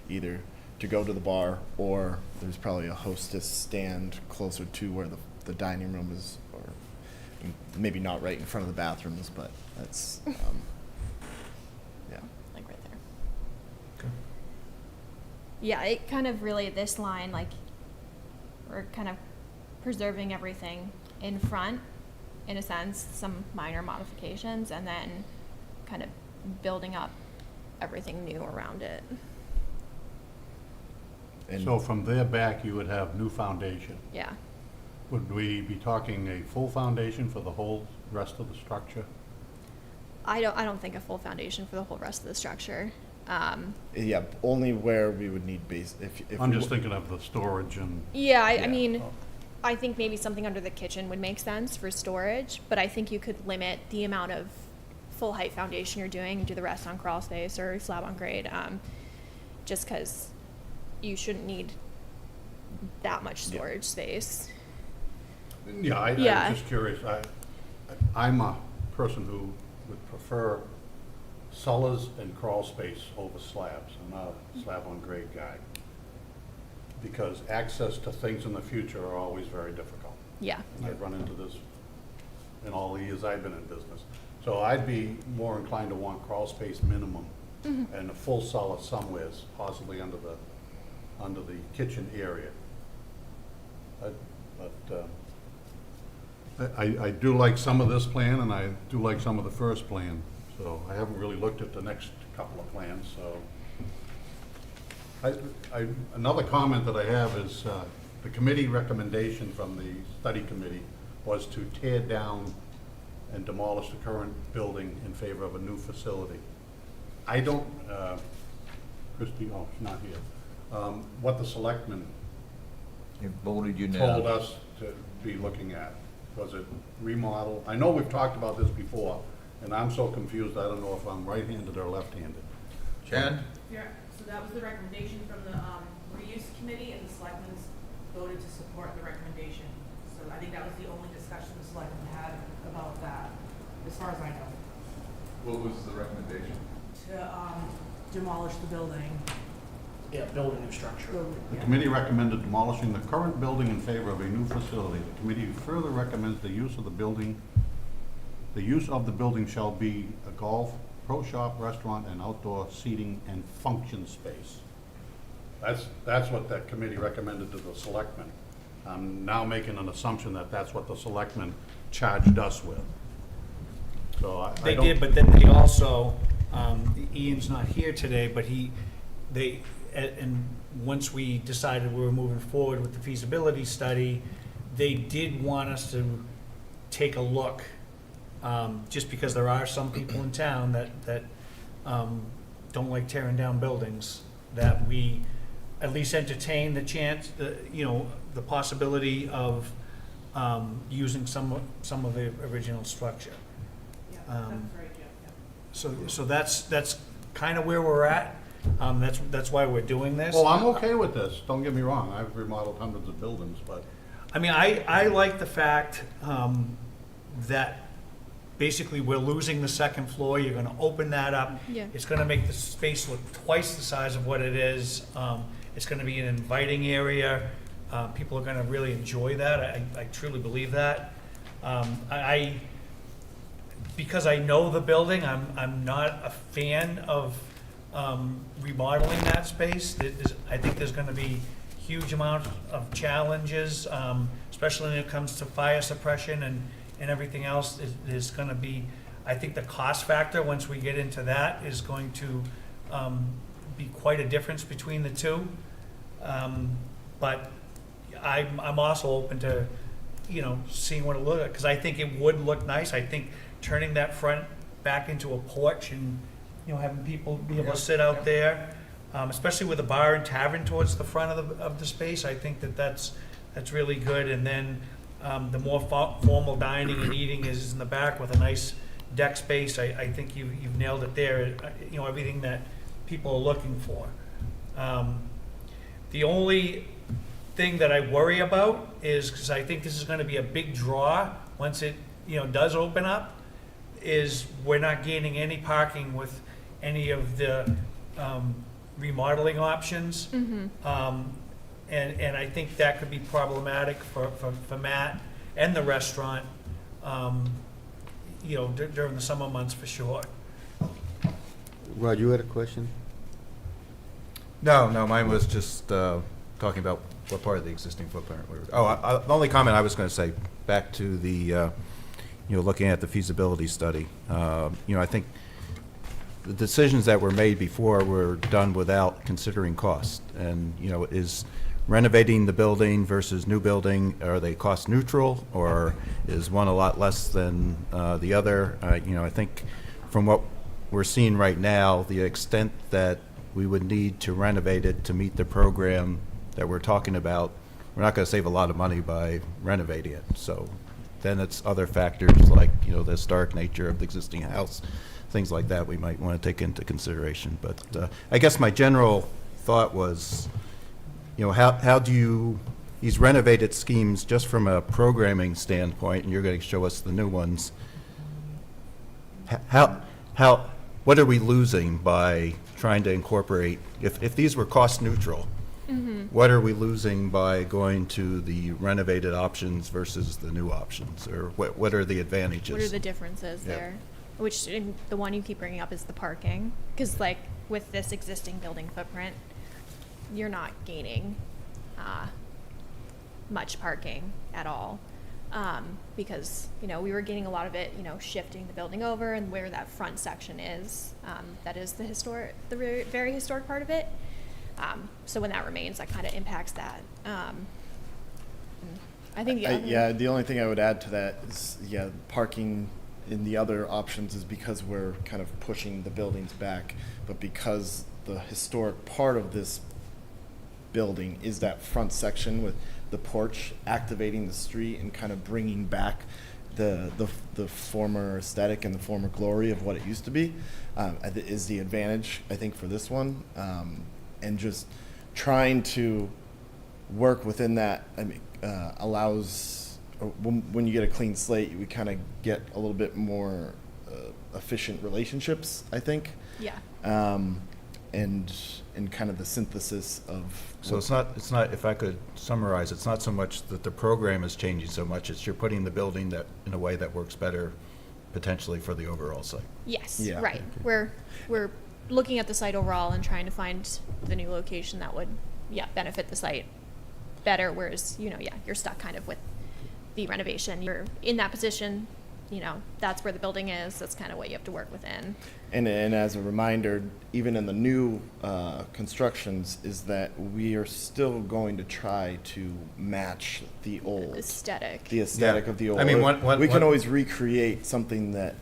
either to go to the bar, or there's probably a hostess stand closer to where the dining room is, or maybe not right in front of the bathrooms, but that's, yeah. Like right there. Okay. Yeah, it kind of really, this line, like, we're kind of preserving everything in front, in a sense, some minor modifications, and then kind of building up everything new around it. And So from there back, you would have new foundation. Yeah. Would we be talking a full foundation for the whole rest of the structure? I don't think a full foundation for the whole rest of the structure. yeah, only where we would need base, if I'm we just w- thinking of the storage and, Yeah, I Yeah. mean, I think maybe something under the kitchen would make sense for storage, but I think you could limit the amount of full height foundation you're doing and do the rest on crawl space or slab on grade, just because you shouldn't need that much Yeah. storage space. yeah, Yeah. I'm just curious. I'm a person who would prefer cellars and crawl space over slabs. I'm not a slab on grade guy. Because access to things in the future are always very difficult. Yeah. And I've run into this in all the years I've been in business. So I'd be more inclined to want crawl space minimum and a full cellar somewheres, possibly under the kitchen area. I do like some of this plan, and I do like some of the first plan, so I haven't really looked at the next couple of plans, so. Another comment that I have is, the committee recommendation from the study committee was to tear down and demolish the current building in favor of a new facility. I don't, Christie, oh, she's not here, what the selectmen You voted told unanimously. us to be looking at. Was it remodel? I know we've talked about this before, and I'm so confused, I don't know if I'm right-handed or left-handed. Jen? Yeah, so that was the recommendation from the reuse committee, and the selectmen voted to support the recommendation. So I think that was the only discussion the selectmen had about that, as far as I know. What was the recommendation? To demolish the building. Yeah, build a new structure. The committee recommended demolishing the current building in favor of a new facility. The committee further recommends the use of the building shall be a golf pro shop, restaurant, and outdoor seating and function space. That's what that committee recommended to the selectmen. I'm now making an assumption that that's what the selectmen charged us with. So I They don't- did, but then they also, Ian's not here today, but and once we decided we were moving forward with the feasibility study, they did want us to take a look, just because there are some people in town that don't like tearing down buildings, that we at least entertain the chance, the possibility of using some of the original structure. Yeah, that's right, Jim, yeah. So that's kind of where we're at. That's why we're doing this. Well, I'm okay with this, don't get me wrong, I've remodeled hundreds of buildings, but I mean, I like the fact that basically we're losing the second floor. You're gonna open that up. Yeah. It's gonna make the space look twice the size of what it is. It's gonna be an inviting area. People are gonna really enjoy that. I truly believe that. Because I know the building, I'm not a fan of remodeling that space. I think there's gonna be huge amount of challenges, especially when it comes to fire suppression and everything else. There's gonna be, I think the cost factor, once we get into that, is going to be quite a difference between the two. But I'm also open to, seeing what it looks like, because I think it would look nice. I think turning that front back into a porch and, having people be able to sit out there, especially with a bar and tavern towards the front of the space, I think that's really good. And then the more formal dining and eating is in the back with a nice deck space. I think you've nailed it there, everything that people are looking for. The only thing that I worry about is, because I think this is going to be a big draw once it does open up, is we're not gaining any parking with any of the remodeling options. And I think that could be problematic for Matt and the restaurant, during the summer months for sure. Rod, you had a question? No, mine was just talking about what part of the existing footprint we were. The only comment I was going to say, back to the, looking at the feasibility study. I think the decisions that were made before were done without considering cost. And, is renovating the building versus new building, are they cost neutral, or is one a lot less than the other? I think from what we're seeing right now, the extent that we would need to renovate it to meet the program that we're talking about, we're not going to save a lot of money by renovating it. So then it's other factors like, the historic nature of the existing house, things like that we might want to take into consideration. But I guess my general thought was, how do you, these renovated schemes, just from a programming standpoint, and you're going to show us the new ones, what are we losing by trying to incorporate, if these were cost neutral, what are we losing by going to the renovated options versus the new options? Or what are the advantages? What are the differences Yeah. there? Which, the one you keep bringing up is the parking. Because with this existing building footprint, you're not gaining much parking at all. Because, we were gaining a lot of it, shifting the building over and where that front section is. That is the very, very historic part of it. So when that remains, that kind of impacts that. I think, the only thing I would add to that is, parking in the other options is because we're kind of pushing the buildings back, but because the historic part of this building is that front section with the porch activating the street and kind of bringing back the former aesthetic and the former glory of what it used to be, is the advantage, I think, for this one. And just trying to work within that, allows, when you get a clean slate, we kind of get a little bit more efficient relationships, I think. yeah. And kind of the synthesis of. So it's not, if I could summarize, it's not so much that the program is changing so much, it's you're putting the building that in a way that works better potentially for the overall site. Yes, Yeah. right. We're looking at the site overall and trying to find the new location that would, benefit the site better, whereas, you're stuck kind of with the renovation. You're in that position, that's where the building is, that's kind of what you have to work within. And as a reminder, even in the new constructions, is that we are still going to try to match the old. Aesthetic. The aesthetic Yeah. of the old. I mean, We can one- always recreate something that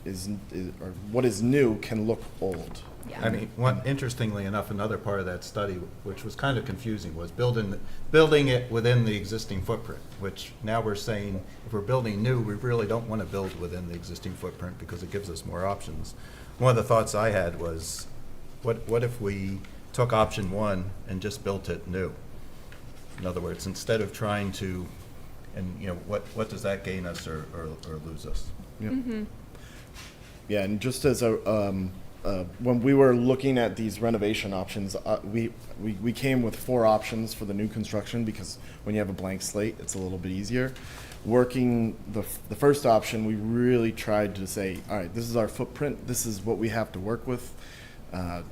or what is new can look old. Yeah. I mean, interestingly enough, another part of that study, which was kind of confusing, was building it within the existing footprint, which now we're saying, if we're building new, we really don't want to build within the existing footprint because it gives us more options. One of the thoughts I had was, what if we took option one and just built it new? In other words, instead of trying to, and what does that gain us or lose us? Yep. Yeah, and just as when we were looking at these renovation options, we came with 4 options for the new construction because when you have a blank slate, it's a little bit easier. Working the first option, we really tried to say, all right, this is our footprint, this is what we have to work with,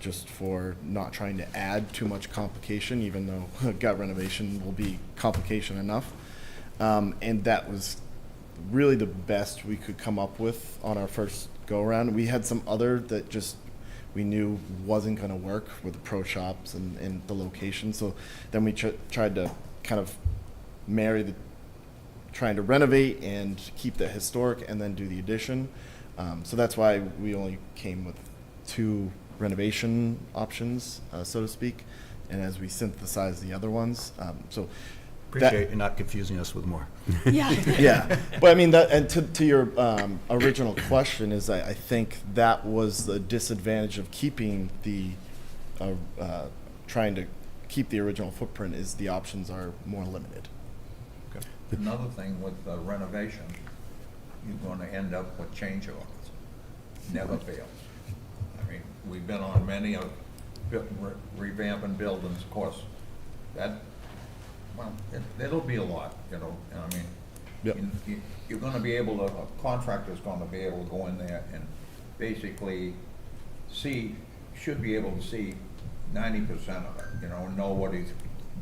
just for not trying to add too much complication, even though gut renovation will be complication enough. And that was really the best we could come up with on our first go around. We had some other that just we knew wasn't going to work with the pro shops and the location. So then we tried to kind of marry trying to renovate and keep the historic and then do the addition. So that's why we only came with 2 renovation options, so to speak. And as we synthesize the other ones, so Appreciate you not confusing us with more. Yeah. yeah, but I mean that, and to your original question is, I think that was the disadvantage of keeping the trying to keep the original footprint is the options are more limited. Another thing with renovation, you're gonna end up with change orders. Never fails. I mean, we've been on many of revamping buildings, of course. That, well, it'll be a lot, I mean. Yep. You're gonna be able to, a contractor's gonna be able to go in there and basically should be able to see 90% of it, know what he's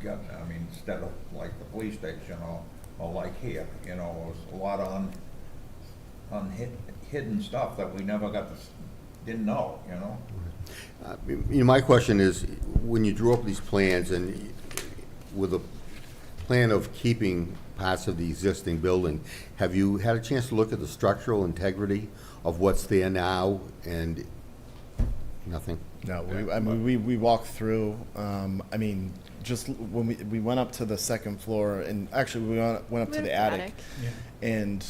got. I mean, instead of like the police station or like here, there's a lot of hidden stuff that we never didn't know, My question is, when you drew up these plans and with a plan of keeping parts of the existing building, have you had a chance to look at the structural integrity of what's there now and nothing? No, we walked through. I mean, just when we went up to the second floor, and actually we went up to the attic, and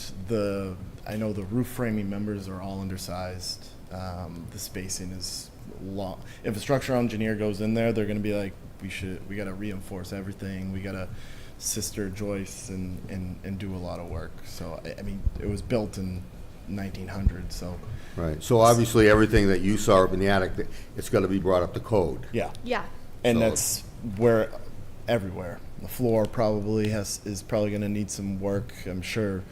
I know the roof framing members are all undersized. The spacing is long. If a structural engineer goes in there, they're going to be like, we got to reinforce everything. We got to sister joists and do a lot of work. So I mean, it was built in 1900, so Right, so obviously everything that you saw up in the attic, it's got to be brought up to code. yeah. Yeah. And So- that's where everywhere. The floor probably is probably going to need some work. I'm sure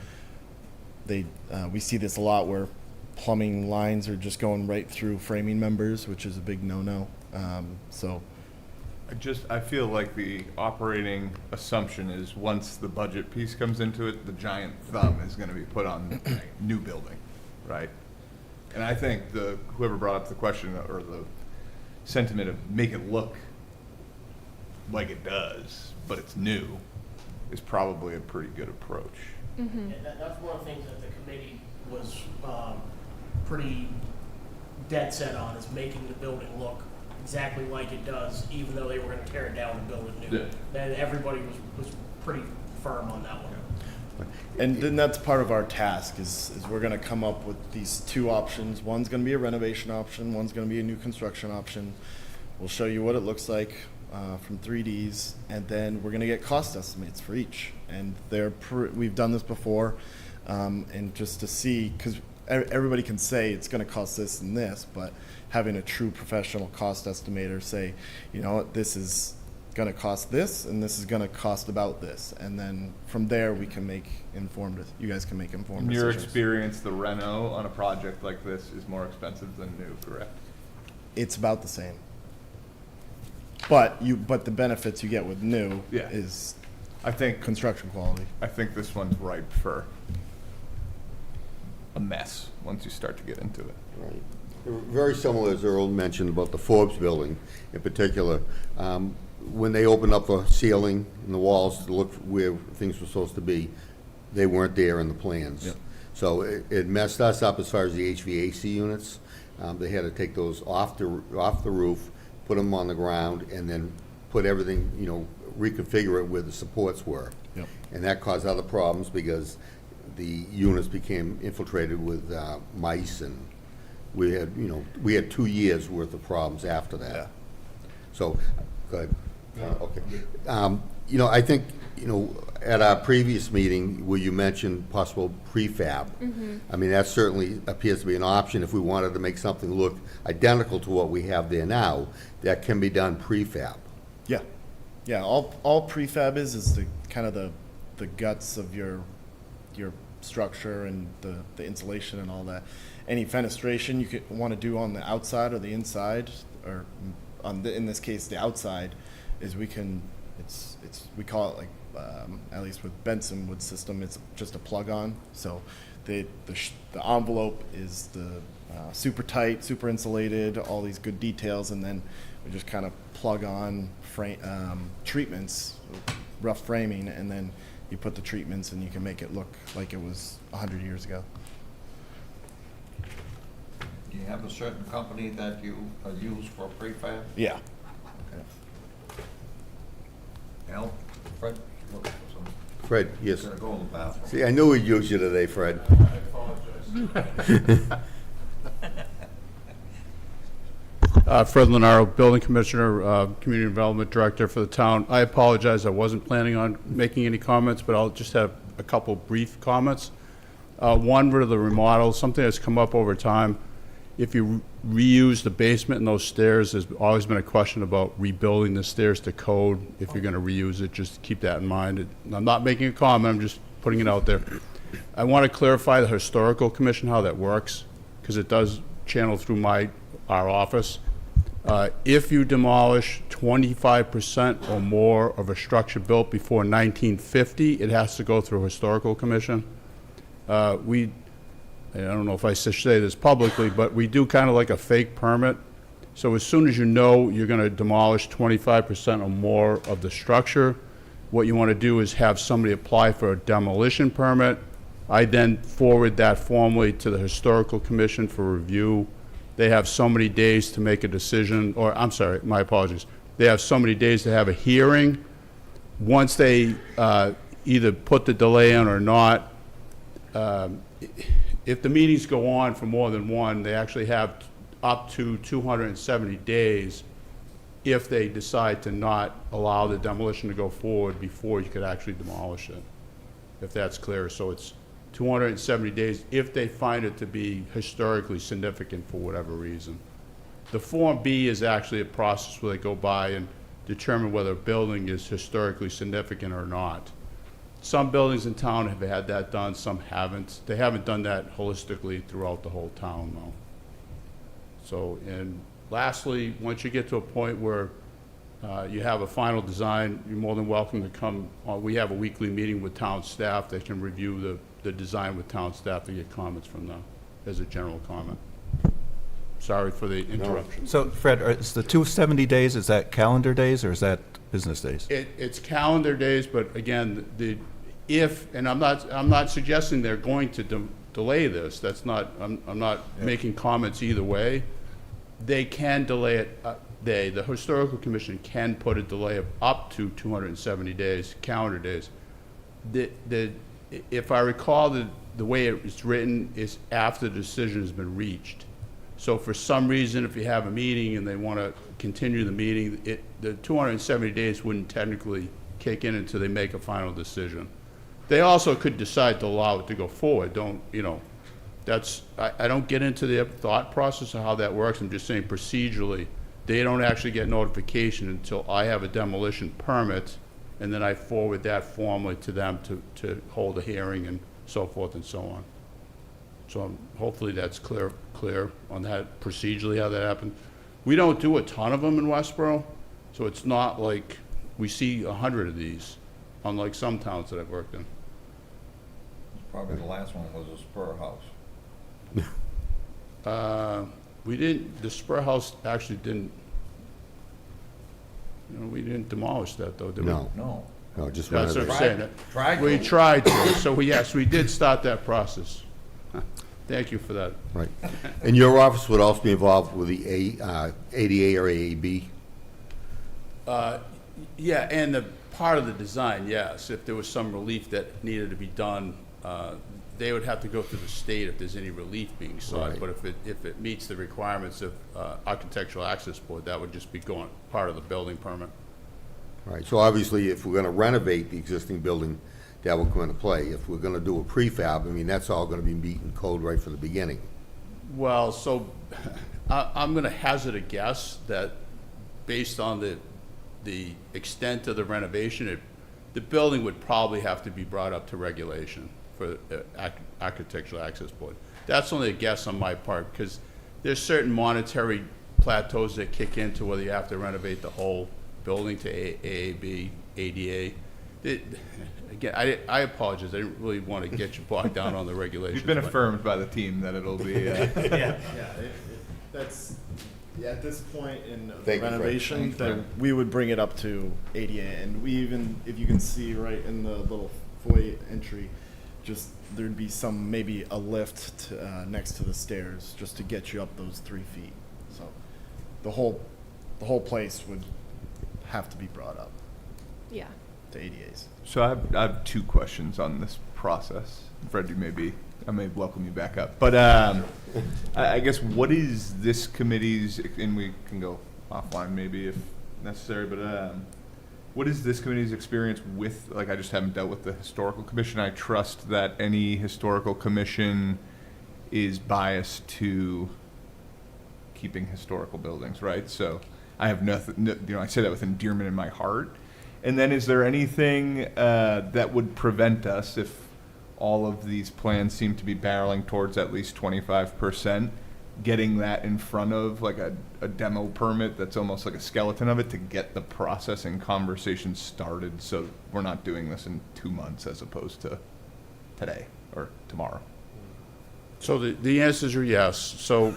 we see this a lot where plumbing lines are just going right through framing members, which is a big no-no. So I feel like the operating assumption is once the budget piece comes into it, the giant thumb is gonna be put on new building, right? And I think whoever brought up the question or the sentiment of make it look like it does, but it's new, is probably a pretty good approach. And that's one of the things that the committee was pretty dead set on, is making the building look exactly like it does, even though they were gonna tear it down and build it new. Yeah. And everybody was pretty firm on that one. And then that's part of our task is we're going to come up with these 2 options. One's going to be a renovation option. One's going to be a new construction option. We'll show you what it looks like from 3Ds, and then we're going to get cost estimates for each. And we've done this before, and just to see, because everybody can say it's going to cost this and this, but having a true professional cost estimator say, this is gonna cost this, and this is gonna cost about this, and then from there we can make informed. You guys can make informed In your decisions. experience, the reno on a project like this is more expensive than new, correct? It's about the same. But the benefits you get with new Yeah. is I think construction quality. this one's ripe for a mess once you start to get into it. Right. Very similar, as Earl mentioned, about the Forbes building in particular. When they opened up the ceiling and the walls to look where things were supposed to be, they weren't there in the plans. Yep. So it messed us up as far as the HVAC units. They had to take those off the roof, put them on the ground, and then put everything, reconfigure it where the supports were. Yep. And that caused other problems because the units became infiltrated with mice, and we had 2 years worth of problems after that. Yeah. So, go ahead. Okay. I think, at our previous meeting where you mentioned possible prefab, I mean, that certainly appears to be an option if we wanted to make something look identical to what we have there now, that can be done prefab. Yeah, yeah. All prefab is the kind of the guts of your structure and the insulation and all that. Any fenestration you could want to do on the outside or the inside, or in this case the outside, is we call it, like at least with Benson wood system, it's just a plug-on. So the envelope is the super tight, super insulated, all these good details, and then we just kind of plug on treatments, rough framing, and then you put the treatments and you can make it look like it was 100 years ago. Do you have a certain company that you use for prefab? Yeah. Okay. Al, Fred, look for some. Fred, yes. Gonna go in the bathroom. See, I knew we'd use you today, Fred. Fred Lenaro, Building Commissioner, Community Development Director for the town. I apologize, I wasn't planning on making any comments, but I'll just have a couple brief comments. One, for the remodel, something that's come up over time. If you reuse the basement and those stairs, there's always been a question about rebuilding the stairs to code. If you're gonna reuse it, just keep that in mind. I'm not making a comment, I'm just putting it out there. I want to clarify the Historical Commission, how that works, because it does channel through our office. If you demolish 25% or more of a structure built before 1950, it has to go through Historical Commission. I don't know if I should say this publicly, but we do kind of like a fake permit. So as soon as you know you're going to demolish 25% or more of the structure, what you want to do is have somebody apply for a demolition permit. I then forward that formally to the Historical Commission for review. They have so many days to make a decision, or I'm sorry, my apologies. They have so many days to have a hearing. Once they either put the delay in or not, if the meetings go on for more than one, they actually have up to 270 days if they decide to not allow the demolition to go forward before you could actually demolish it, if that's clear. So it's 270 days if they find it to be historically significant for whatever reason. The Form B is actually a process where they go by and determine whether a building is historically significant or not. Some buildings in town have had that done, some haven't. They haven't done that holistically throughout the whole town, though. So, and lastly, once you get to a point where you have a final design, you're more than welcome to come. We have a weekly meeting with town staff that can review the design with town staff to get comments from them as a general comment. Sorry for the interruption. So, Fred, is the 270 days, is that calendar days or is that business days? It's calendar days, but again, and I'm not suggesting they're going to delay this. That's not, I'm not making comments either way. They can delay it, the Historical Commission can put a delay of up to 270 days, calendar days. If I recall, the way it's written is after the decision has been reached. So for some reason, if you have a meeting and they want to continue the meeting, the 270 days wouldn't technically kick in until they make a final decision. They also could decide to allow it to go forward. I don't get into the thought process of how that works. I'm just saying procedurally, they don't actually get notification until I have a demolition permit, and then I forward that formally to them to hold a hearing and so forth and so on. So hopefully that's clear on that procedurally, how that happened. We don't do a ton of them in Westborough, so it's not like we see 100 of these, unlike some towns that I've worked in. Probably the last one was a spur house. We didn't, the Spur House actually didn't, we didn't demolish that though, did we? No, No. no, just That's what I'm renovate. saying. Tried We to. tried to, so yes, we did start that process. Thank you for that. Right. And your office would also be involved with the ADA or AAB? Yeah, and the part of the design, yes, if there was some relief that needed to be done, they would have to go through the state if there's any relief being sought. Right. But if it meets the requirements of Architectural Access Board, that would just be going, part of the building permit. Right, so obviously, if we're gonna renovate the existing building, that will come into play. If we're gonna do a prefab, I mean, that's all gonna be meeting code right from the beginning. Well, so I'm gonna hazard a guess that based on the extent of the renovation, the building would probably have to be brought up to regulation for Architectural Access Board. That's only a guess on my part, because there's certain monetary plateaus that kick into whether you have to renovate the whole building to AAB, ADA. Again, I apologize, I didn't really want to get you bogged down on the regulations. You've been but- affirmed by the team that it'll be, Yeah. That's, at this point in the Thank you, Fred. renovation, Thanks, that Fred. we would bring it up to ADA, and we even, if you can see right in the little foyer entry, just, there'd be some, maybe a lift next to the stairs, just to get you up those 3 feet. So, the whole place would have to be brought up Yeah. to ADAs. So I have two questions on this process. Fred, I may welcome you back up. But I guess what is this committee's, and we can go offline maybe if necessary, but what is this committee's experience with, like, I just haven't dealt with the historical commission. I trust that any historical commission is biased to keeping historical buildings, right? So I have nothing, I say that with endearment in my heart. And then is there anything that would prevent us, if all of these plans seem to be barreling towards at least 25%, getting that in front of like a demo permit that's almost like a skeleton of it to get the process and conversation started, so we're not doing this in 2 months as opposed to today or tomorrow? So the answers are yes. So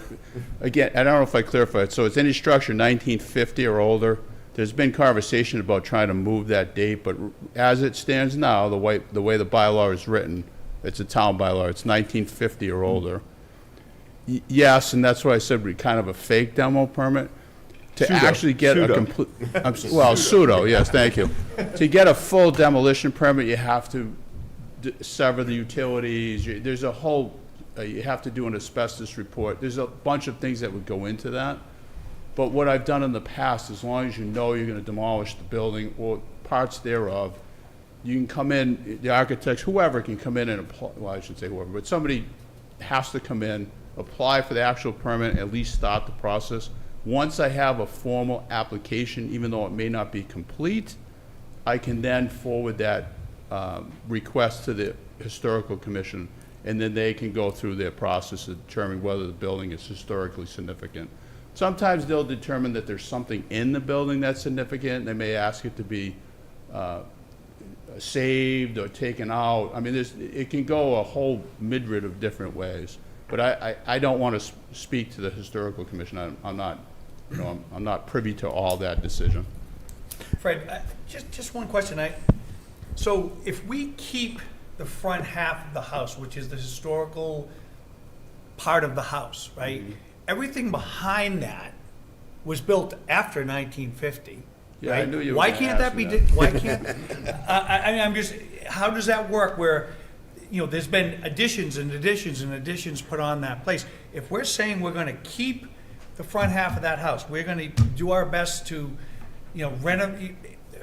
again, I don't know if I clarified, so it's any structure 1950 or older. There's been conversation about trying to move that date, but as it stands now, the way the bylaw is written, it's a town bylaw, it's 1950 or older. Yes, and that's why I said we kind of a fake demo permit. To Pseudo. actually get a Pseudo. complete, well, pseudo, yes, thank you. To get a full demolition permit, you have to sever the utilities, there's a whole, you have to do an asbestos report. There's a bunch of things that would go into that. But what I've done in the past, as long as you know you're gonna demolish the building or parts thereof, you can come in, the architects, whoever can come in and apply, well, I shouldn't say whoever, but somebody has to come in, apply for the actual permit, at least start the process. Once I have a formal application, even though it may not be complete, I can then forward that request to the historical commission, and then they can go through their process of determining whether the building is historically significant. Sometimes they'll determine that there's something in the building that's significant. They may ask it to be saved or taken out. I mean, it can go a whole myriad of different ways. But I don't want to speak to the historical commission. I'm not, I'm not privy to all that decision. Fred, just one question. So if we keep the front half of the house, which is the historical part of the house, right? Mm-hmm. Everything behind that was built after 1950. Yeah, I right? knew you were Why gonna can't ask that me be? that. Why can't? I mean, I'm just. How does that work? Where, there's been additions and additions and additions put on that place. If we're saying we're going to keep the front half of that house, we're going to do our best to, renovate.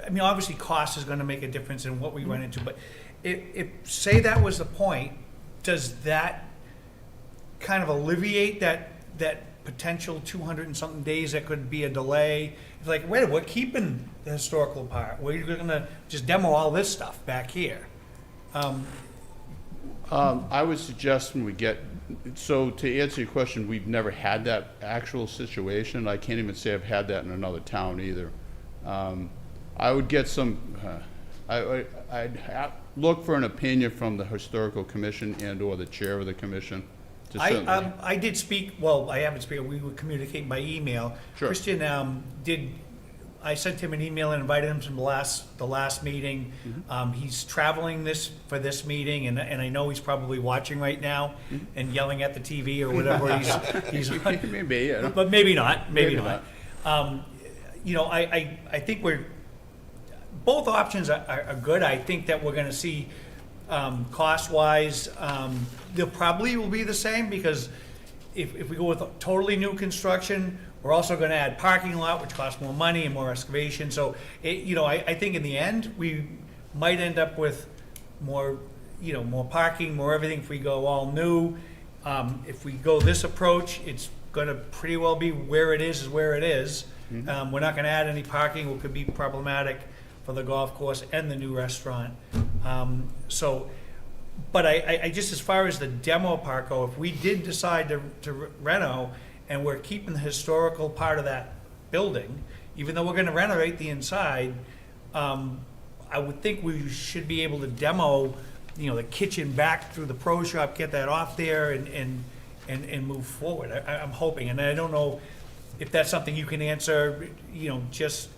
I mean, obviously, cost is going to make a difference in what we run into. But if say that was the point, does that kind of alleviate that potential 200 and something days that could be a delay. It's like, wait, we're keeping the historical part. We're gonna just demo all this stuff back here. I would suggest when we get, so to answer your question, we've never had that actual situation. I can't even say I've had that in another town either. I would get some, look for an opinion from the historical commission and/or the chair of the commission. to certainly- I did speak, well, I haven't spoken, we would communicate by email. Sure. Christian I sent him an email and invited him to the last meeting. He's traveling for this meeting, and I know he's probably watching right now and yelling at the TV or whatever he's on. Maybe, yeah. But maybe not, maybe Maybe not. You know, I think both options are good. I think that we're gonna see, cost-wise, they probably will be the same, because if we go with totally new construction, we're also gonna add parking lot, which costs more money and more excavation. So, you know, I think in the end, we might end up with more, you know, more parking, more everything if we go all new. If we go this approach, it's gonna pretty well be where it is where it is. We're not gonna add any parking, which could be problematic for the golf course and the new restaurant. But I just, as far as the demo part go, if we did decide to reno, and we're keeping the historical part of that building, even though we're gonna renovate the inside, I would think we should be able to demo, you know, the kitchen back through the pro shop, get that off there and move forward. I'm hoping, and I don't know if that's something you can answer, you know, just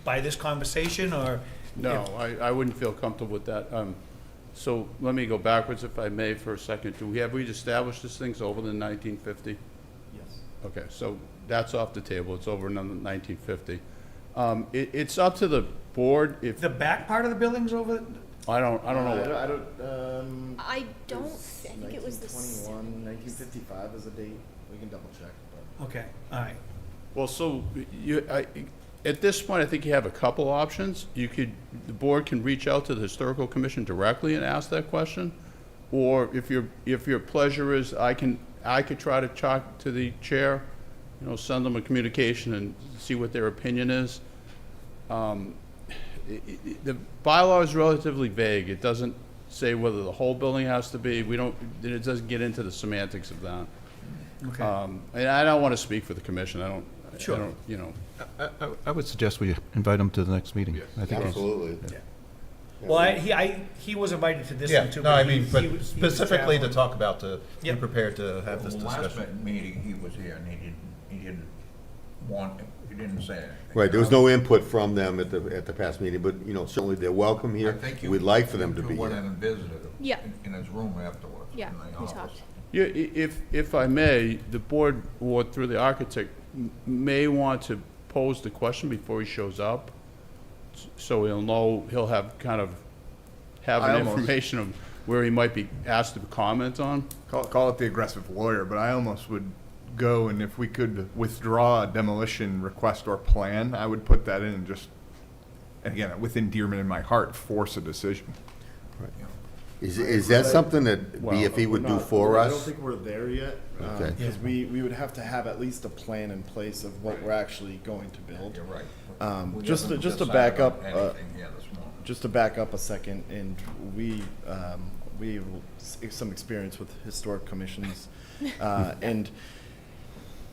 by this conversation, or? No, I wouldn't feel comfortable with that. So let me go backwards, if I may, for a second. Have we established this thing's over than 1950? Yes. Okay, so that's off the table. It's over in 1950. It's up to the board if, The back part of the building's over? I don't know. I think it was the 1921, 1955 is a date. We can double check, but. Okay, all right. Well, so at this point, I think you have a couple options. The board can reach out to the historical commission directly and ask that question. Or if your pleasure is, I could try to talk to the chair, you know, send them a communication and see what their opinion is. The bylaw is relatively vague. It doesn't say whether the whole building has to be. It doesn't get into the semantics of that. Okay. And I don't want to speak for the commission. Sure. I don't, you know. I would suggest we invite them to the next meeting. Yes. I think it's- Absolutely. Well, he was invited to this Yeah, one too. no, I he- mean, he but was specifically to traveling. talk about, to be Yep. prepared to have this The last discussion. meeting, he was here, and he didn't say anything. Right, there was no input from them at the past meeting, but, you know, certainly they're welcome I here. think you- We'd like for them to you be went in here. and visited him. Yeah. In his room afterwards. Yeah, in the we office. talked. Yeah, if I may, the board, or through the architect, may want to pose the question before he shows up, so he'll know, he'll have information of where he might be asked to comment on. Call it the aggressive lawyer, but I almost would go, and if we could withdraw a demolition request or plan, I would put that in and just, and again, with endearment in my heart, force a decision. Is that something that BFE would do for I don't us? think we're there yet. Okay. Because we would have to have at least a plan in place of what we're actually going to build. You're right. We Just haven't to decided back on up, anything here this morning. just to back up a second, and we have some experience with historic commissions, and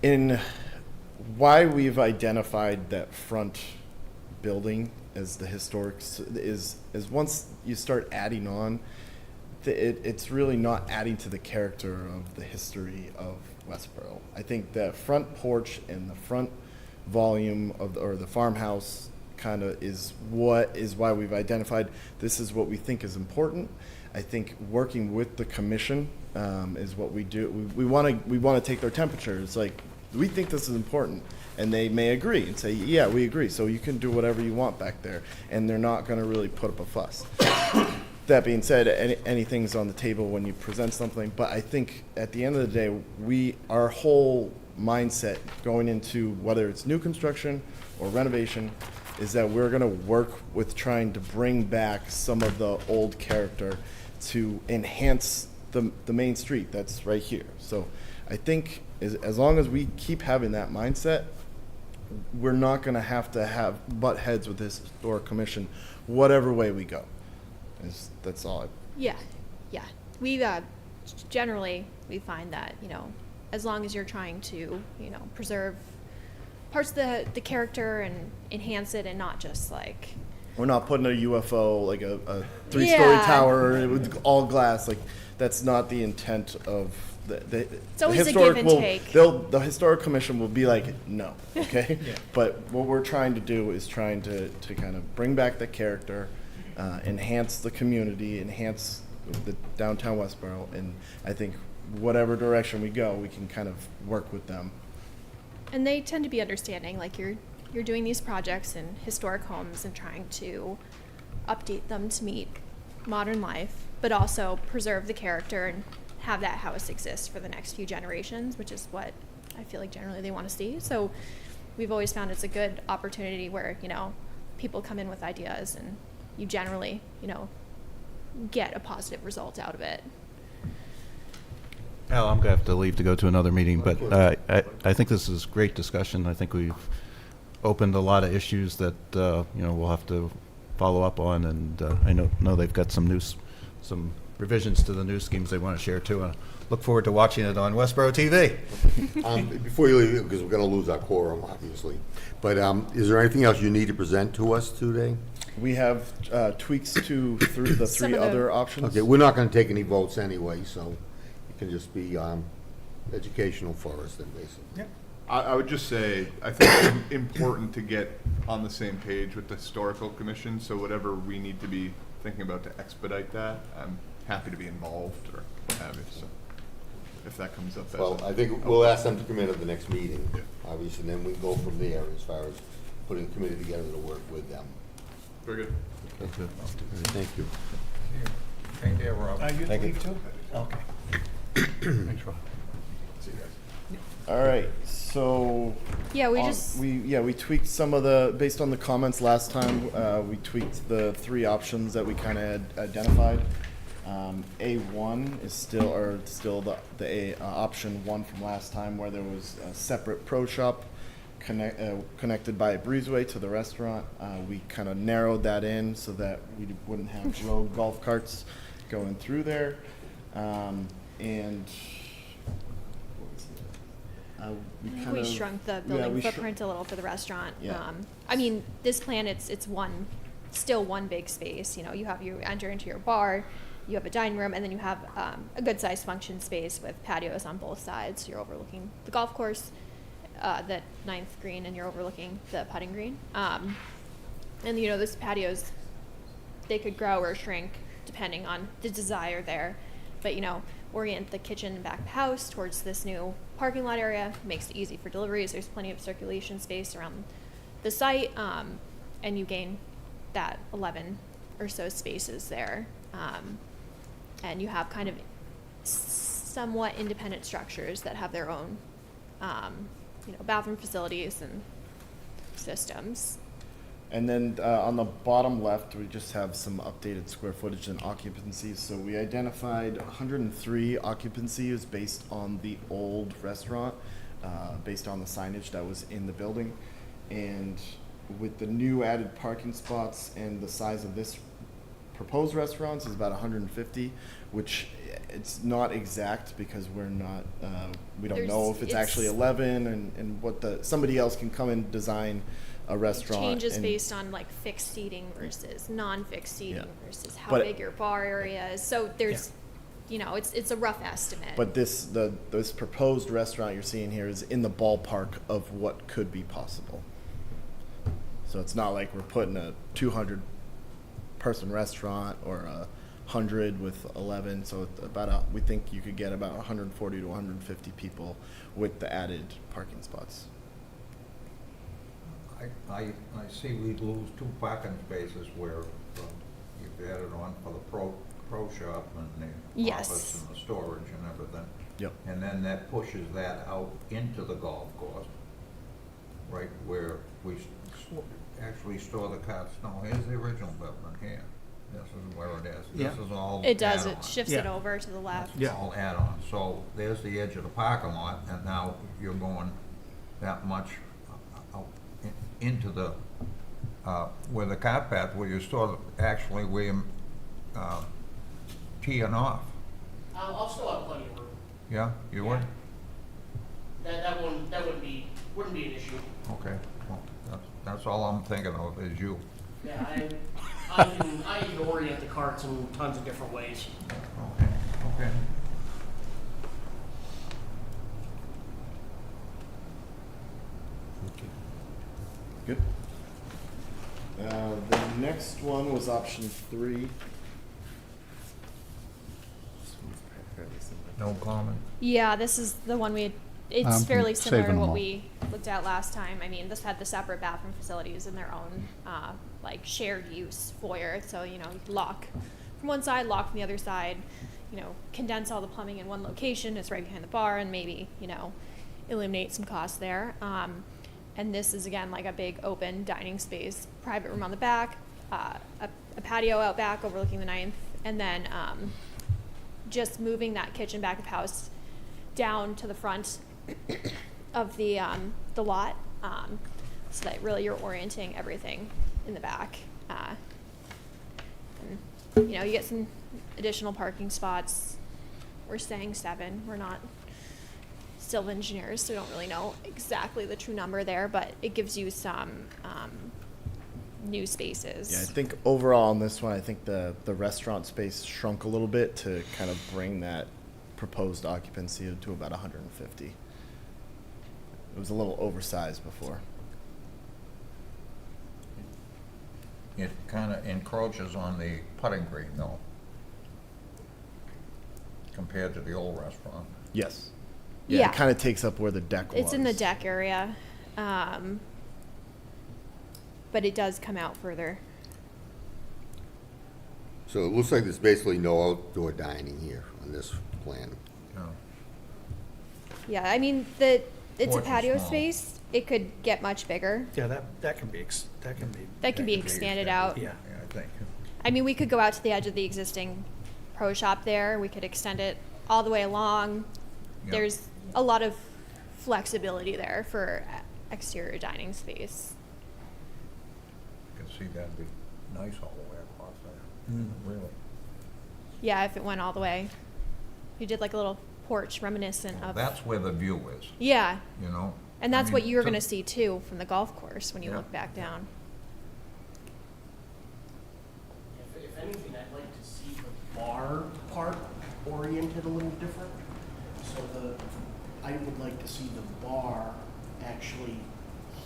in why we've identified that front building as the historic is once you start adding on, it's really not adding to the character of the history of Westborough. I think the front porch and the front volume or the farmhouse kind of is why we've identified this is what we think is important. I think working with the commission is what we do. We want to take their temperature. It's like, we think this is important, and they may agree and say, yeah, we agree, so you can do whatever you want back there, and they're not going to really put up a fuss. That being said, anything's on the table when you present something, but I think at the end of the day, our whole mindset going into whether it's new construction or renovation is that we're going to work with trying to bring back some of the old character to enhance the main street that's right here. So I think as long as we keep having that mindset, we're not going to have butt heads with this historic commission, whatever way we go. That's all. Yeah, yeah. We generally we find that, you know, as long as you're trying to, you know, preserve parts of the character and enhance it, and not just like, We're not putting a UFO, like a 3-story Yeah. tower with all glass. Like, that's not the intent of the It's always a historic give and will, take. The historic commission will be like, no, okay? Yeah. But what we're trying to do is trying to kind of bring back the character, enhance the community, enhance the downtown Westborough, and I think whatever direction we go, we can kind of work with them. and they tend to be understanding. Like you're doing these projects in historic homes and trying to update them to meet modern life, but also preserve the character and have that house exist for the next few generations, which is what I feel like generally they want to see. So we've always found it's a good opportunity where, you know, people come in with ideas and you generally, you know, get a positive result out of it. Al, I'm going to have to leave to go to another meeting, but I think this is great discussion. I think we've opened a lot of issues that, you know, we'll have to follow up on, and I know they've got some revisions to the new schemes they want to share too. Look forward to watching it on Westborough TV. Before you leave, because we're going to lose our quorum, obviously, but is there anything else you need to present to us today? We have tweaks to the Some three of the- other options. Okay, we're not going to take any votes anyway, so it can just be educational for us then, basically. Yep. I would just say, I think it's important to get on the same page with the historical commission, so whatever we need to be thinking about to expedite that, I'm happy to be involved or what have you, so if that comes up as Well, I think we'll ask them to come in at the next meeting, obviously, and then we go from there as far as putting a committee together to work with them. Very good. Okay. Thank you. Take care, Rob. You Thank you. leave too? Okay. Thanks, Rob. See you guys. All right, so Yeah, we tweaked some of based on the comments last time. We tweaked the three options that we kind of had identified. A1 is still the option 1 from last time, where there was a separate pro shop connected by a breezeway to the restaurant. We kind of narrowed that in so that we wouldn't have rogue golf carts going through there, and. we shrunk the building footprint a little for the restaurant. Yeah. I mean, this plan, it's still one big space. You know, you enter into your bar, you have a dining room, and then you have a good sized function space with patios on both sides. You're overlooking the golf course, the 9th green, and you're overlooking the putting green. And you know, those patios, they could grow or shrink depending on the desire there. But you know, orient the kitchen and back of the house towards this new parking lot area, makes it easy for deliveries. There's plenty of circulation space around the site, and you gain that 11 or so spaces there. And you have kind of somewhat independent structures that have their own, you know, bathroom facilities and systems. And then on the bottom left, we just have some updated square footage and occupancy. So we identified 103 occupancies based on the old restaurant, based on the signage that was in the building. And with the new added parking spots and the size of this proposed restaurants is about 150, which it's not exact because we're not, we don't know if it's actually 11 and what somebody else can come and design a restaurant. It changes and- based on like fixed seating versus non-fixed seating versus how But- big your bar area is. So there's, you know, it's a rough estimate. But this proposed restaurant you're seeing here is in the ballpark of what could be possible. So it's not like we're putting a 200-person restaurant or a 100 with 11. So it's we think you could get about 140 to 150 people with the added parking spots. I see we'd lose 2 parking spaces where you've added on for the pro shop and the Yes. office and the storage and everything. Yep. And then that pushes that out into the golf course, right where we actually store the carts. No, here's the original building here. This is where it is. Yeah. This is all It does, it add-on. shifts it Yeah. over to the left. It's all add-on. So there's the edge of the parking lot, and now you're going that much out into the, where the car path, where you're sort of actually where you're teeing off. I'll still have plenty of room. Yeah, you would? That wouldn't be an issue. Okay, well, that's all I'm thinking of is you. Yeah, I can orient the carts in tons of different ways. Okay, okay. Good. The next one was option 3. No comment? Yeah, this is the one it's I'm fairly similar to saving them what all. we looked at last time. I mean, this had the separate bathroom facilities and their own, like, shared use foyer. So, you know, you could lock from one side, lock from the other side, you know, condense all the plumbing in one location. It's right behind the bar and maybe, you know, eliminate some costs there. And this is, again, like a big open dining space, private room on the back, a patio out back overlooking the 9th, and then just moving that kitchen back of house down to the front of the lot, so that really you're orienting everything in the back. And, you know, you get some additional parking spots. We're saying 7. We're not civil engineers, so we don't really know exactly the true number there, but it gives you some new spaces. Yeah, I think overall on this one, I think the restaurant space shrunk a little bit to kind of bring that proposed occupancy to about 150. It was a little oversized before. It kind of encroaches on the putting green though, compared to the old restaurant. Yes. Yeah. It kind of takes up where the deck was. It's in the deck area, but it does come out further. So it looks like there's basically no outdoor dining here on this plan. Yeah. Yeah, I mean, it's a Porch is patio small. space. It could get much bigger. Yeah, that can be, That can be can be expanded expanded. out. yeah. Yeah, I think. I mean, we could go out to the edge of the existing pro shop there. We could extend it all the way along. Yeah. There's a lot of flexibility there for exterior dining space. You can see that'd be nice all the way across there. Really. Yeah, if it went all the way. You did like a little porch reminiscent Well, of. that's where the view is, Yeah, you know? and I that's what mean, you're to- gonna see too from the golf course when you Yeah. look back down. If anything, I'd like to see the bar part oriented a little different. So I would like to see the bar actually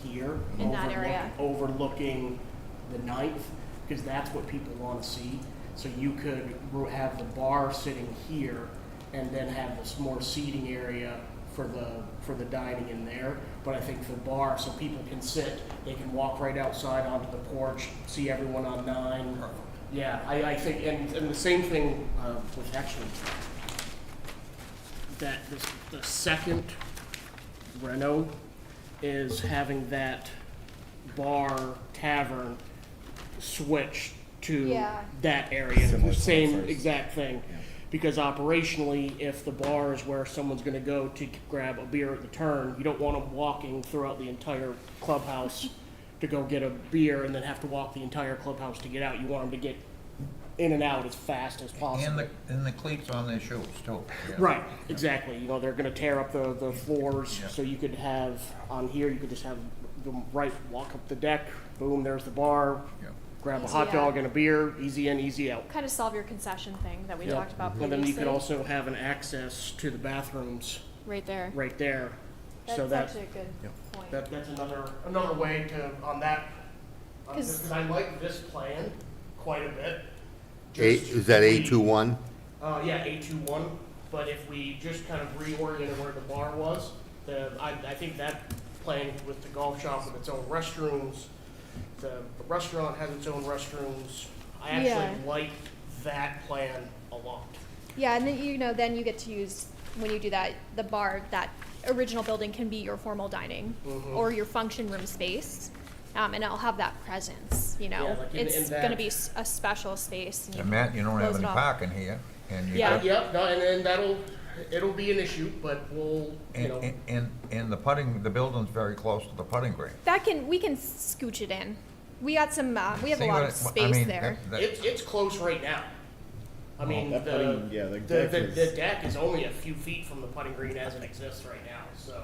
here. In that area. Overlooking the 9th, because that's what people want to see. So you could have the bar sitting here and then have this more seating area for the dining in there. But I think the bar, so people can sit, they can walk right outside onto the porch, see everyone on 9. Yeah, I think, and the same thing with actually, that the second reno is having that bar tavern switch to Yeah. that area, Similar the to same the first. exact thing. Yeah. Because operationally, if the bar is where someone's gonna go to grab a beer at the turn, you don't want them walking throughout the entire clubhouse to go get a beer and then have to walk the entire clubhouse to get out. You want them to get in and out as fast as possible. And the cleats on their shoes too. Yeah. Right, exactly. You know, they're gonna tear up the floors, Yeah. so you could have, on here, you could just have them right, walk up the deck, boom, there's the bar, Yeah. grab a Easy hot out. dog and a beer, easy in, easy out. Kind of solve your concession thing that we Yeah. talked about And previously. then you could also have an access to the bathrooms Right there. right there. So That's that, actually a good point. that's another way to, on that, 'Cause- because I like this plan quite a bit. Is that A21? Yeah, A21, but if we just kind of reoriented where the bar was, I think that plan with the golf shop with its own restrooms, the restaurant has its own restrooms. I actually Yeah. like that plan a lot. Yeah, and then then you get to use, when you do that, the bar, that original building can be your formal dining Mhm. or your function room space. And it'll have that presence, you know? Yeah, like in the It's back. gonna be a special space. And you And Matt, you don't have close it any off. parking here, and you Yeah. got, Yep, no, and then it'll be an issue, but we'll, you know. and the building's very close to the putting green. We can scooch it in. We got some, we have a See lot what of I space mean, there. It's close right now. I mean, that the putting- yeah, the deck is- the deck is only a few feet from the putting green as it exists right now, so.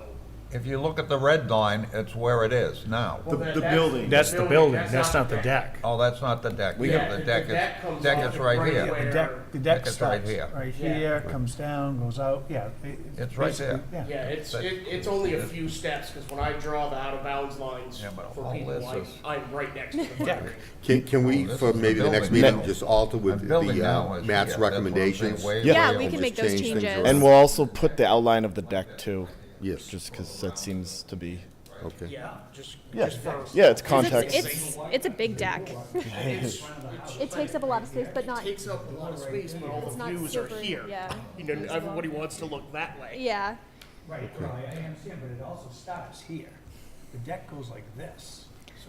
If you look at the red line, it's where it is now. Well, The building. That's the building, that's not the deck. Oh, that's not the deck. Yeah, The deck comes deck off is right right here. where- The deck It's right starts here. right Yeah. here, comes down, goes out, yeah. It's right basically- there. Yeah, it's only a few steps, because when I draw the out of bounds lines Yeah, but for all people, this is- I'm right next to the Deck. putting green. Can we, Oh, this for is the maybe the next building meeting, now. just alter with The building now the is Matt's here. That's what I'm saying, recommendations? way Yeah, away. we And can just make those change things changes. around? And we'll also put the outline of the deck too, Yes, just because that seems to be. okay. Yeah, just Yeah, for. yeah, it's 'Cause context. It's a big deck. It takes up a lot of space, but not, Takes up a lot of space, but all It's the not views are super- here. yeah. You know, everybody wants to look that way. yeah. Right, well, I understand, but it also starts here. The deck goes like this,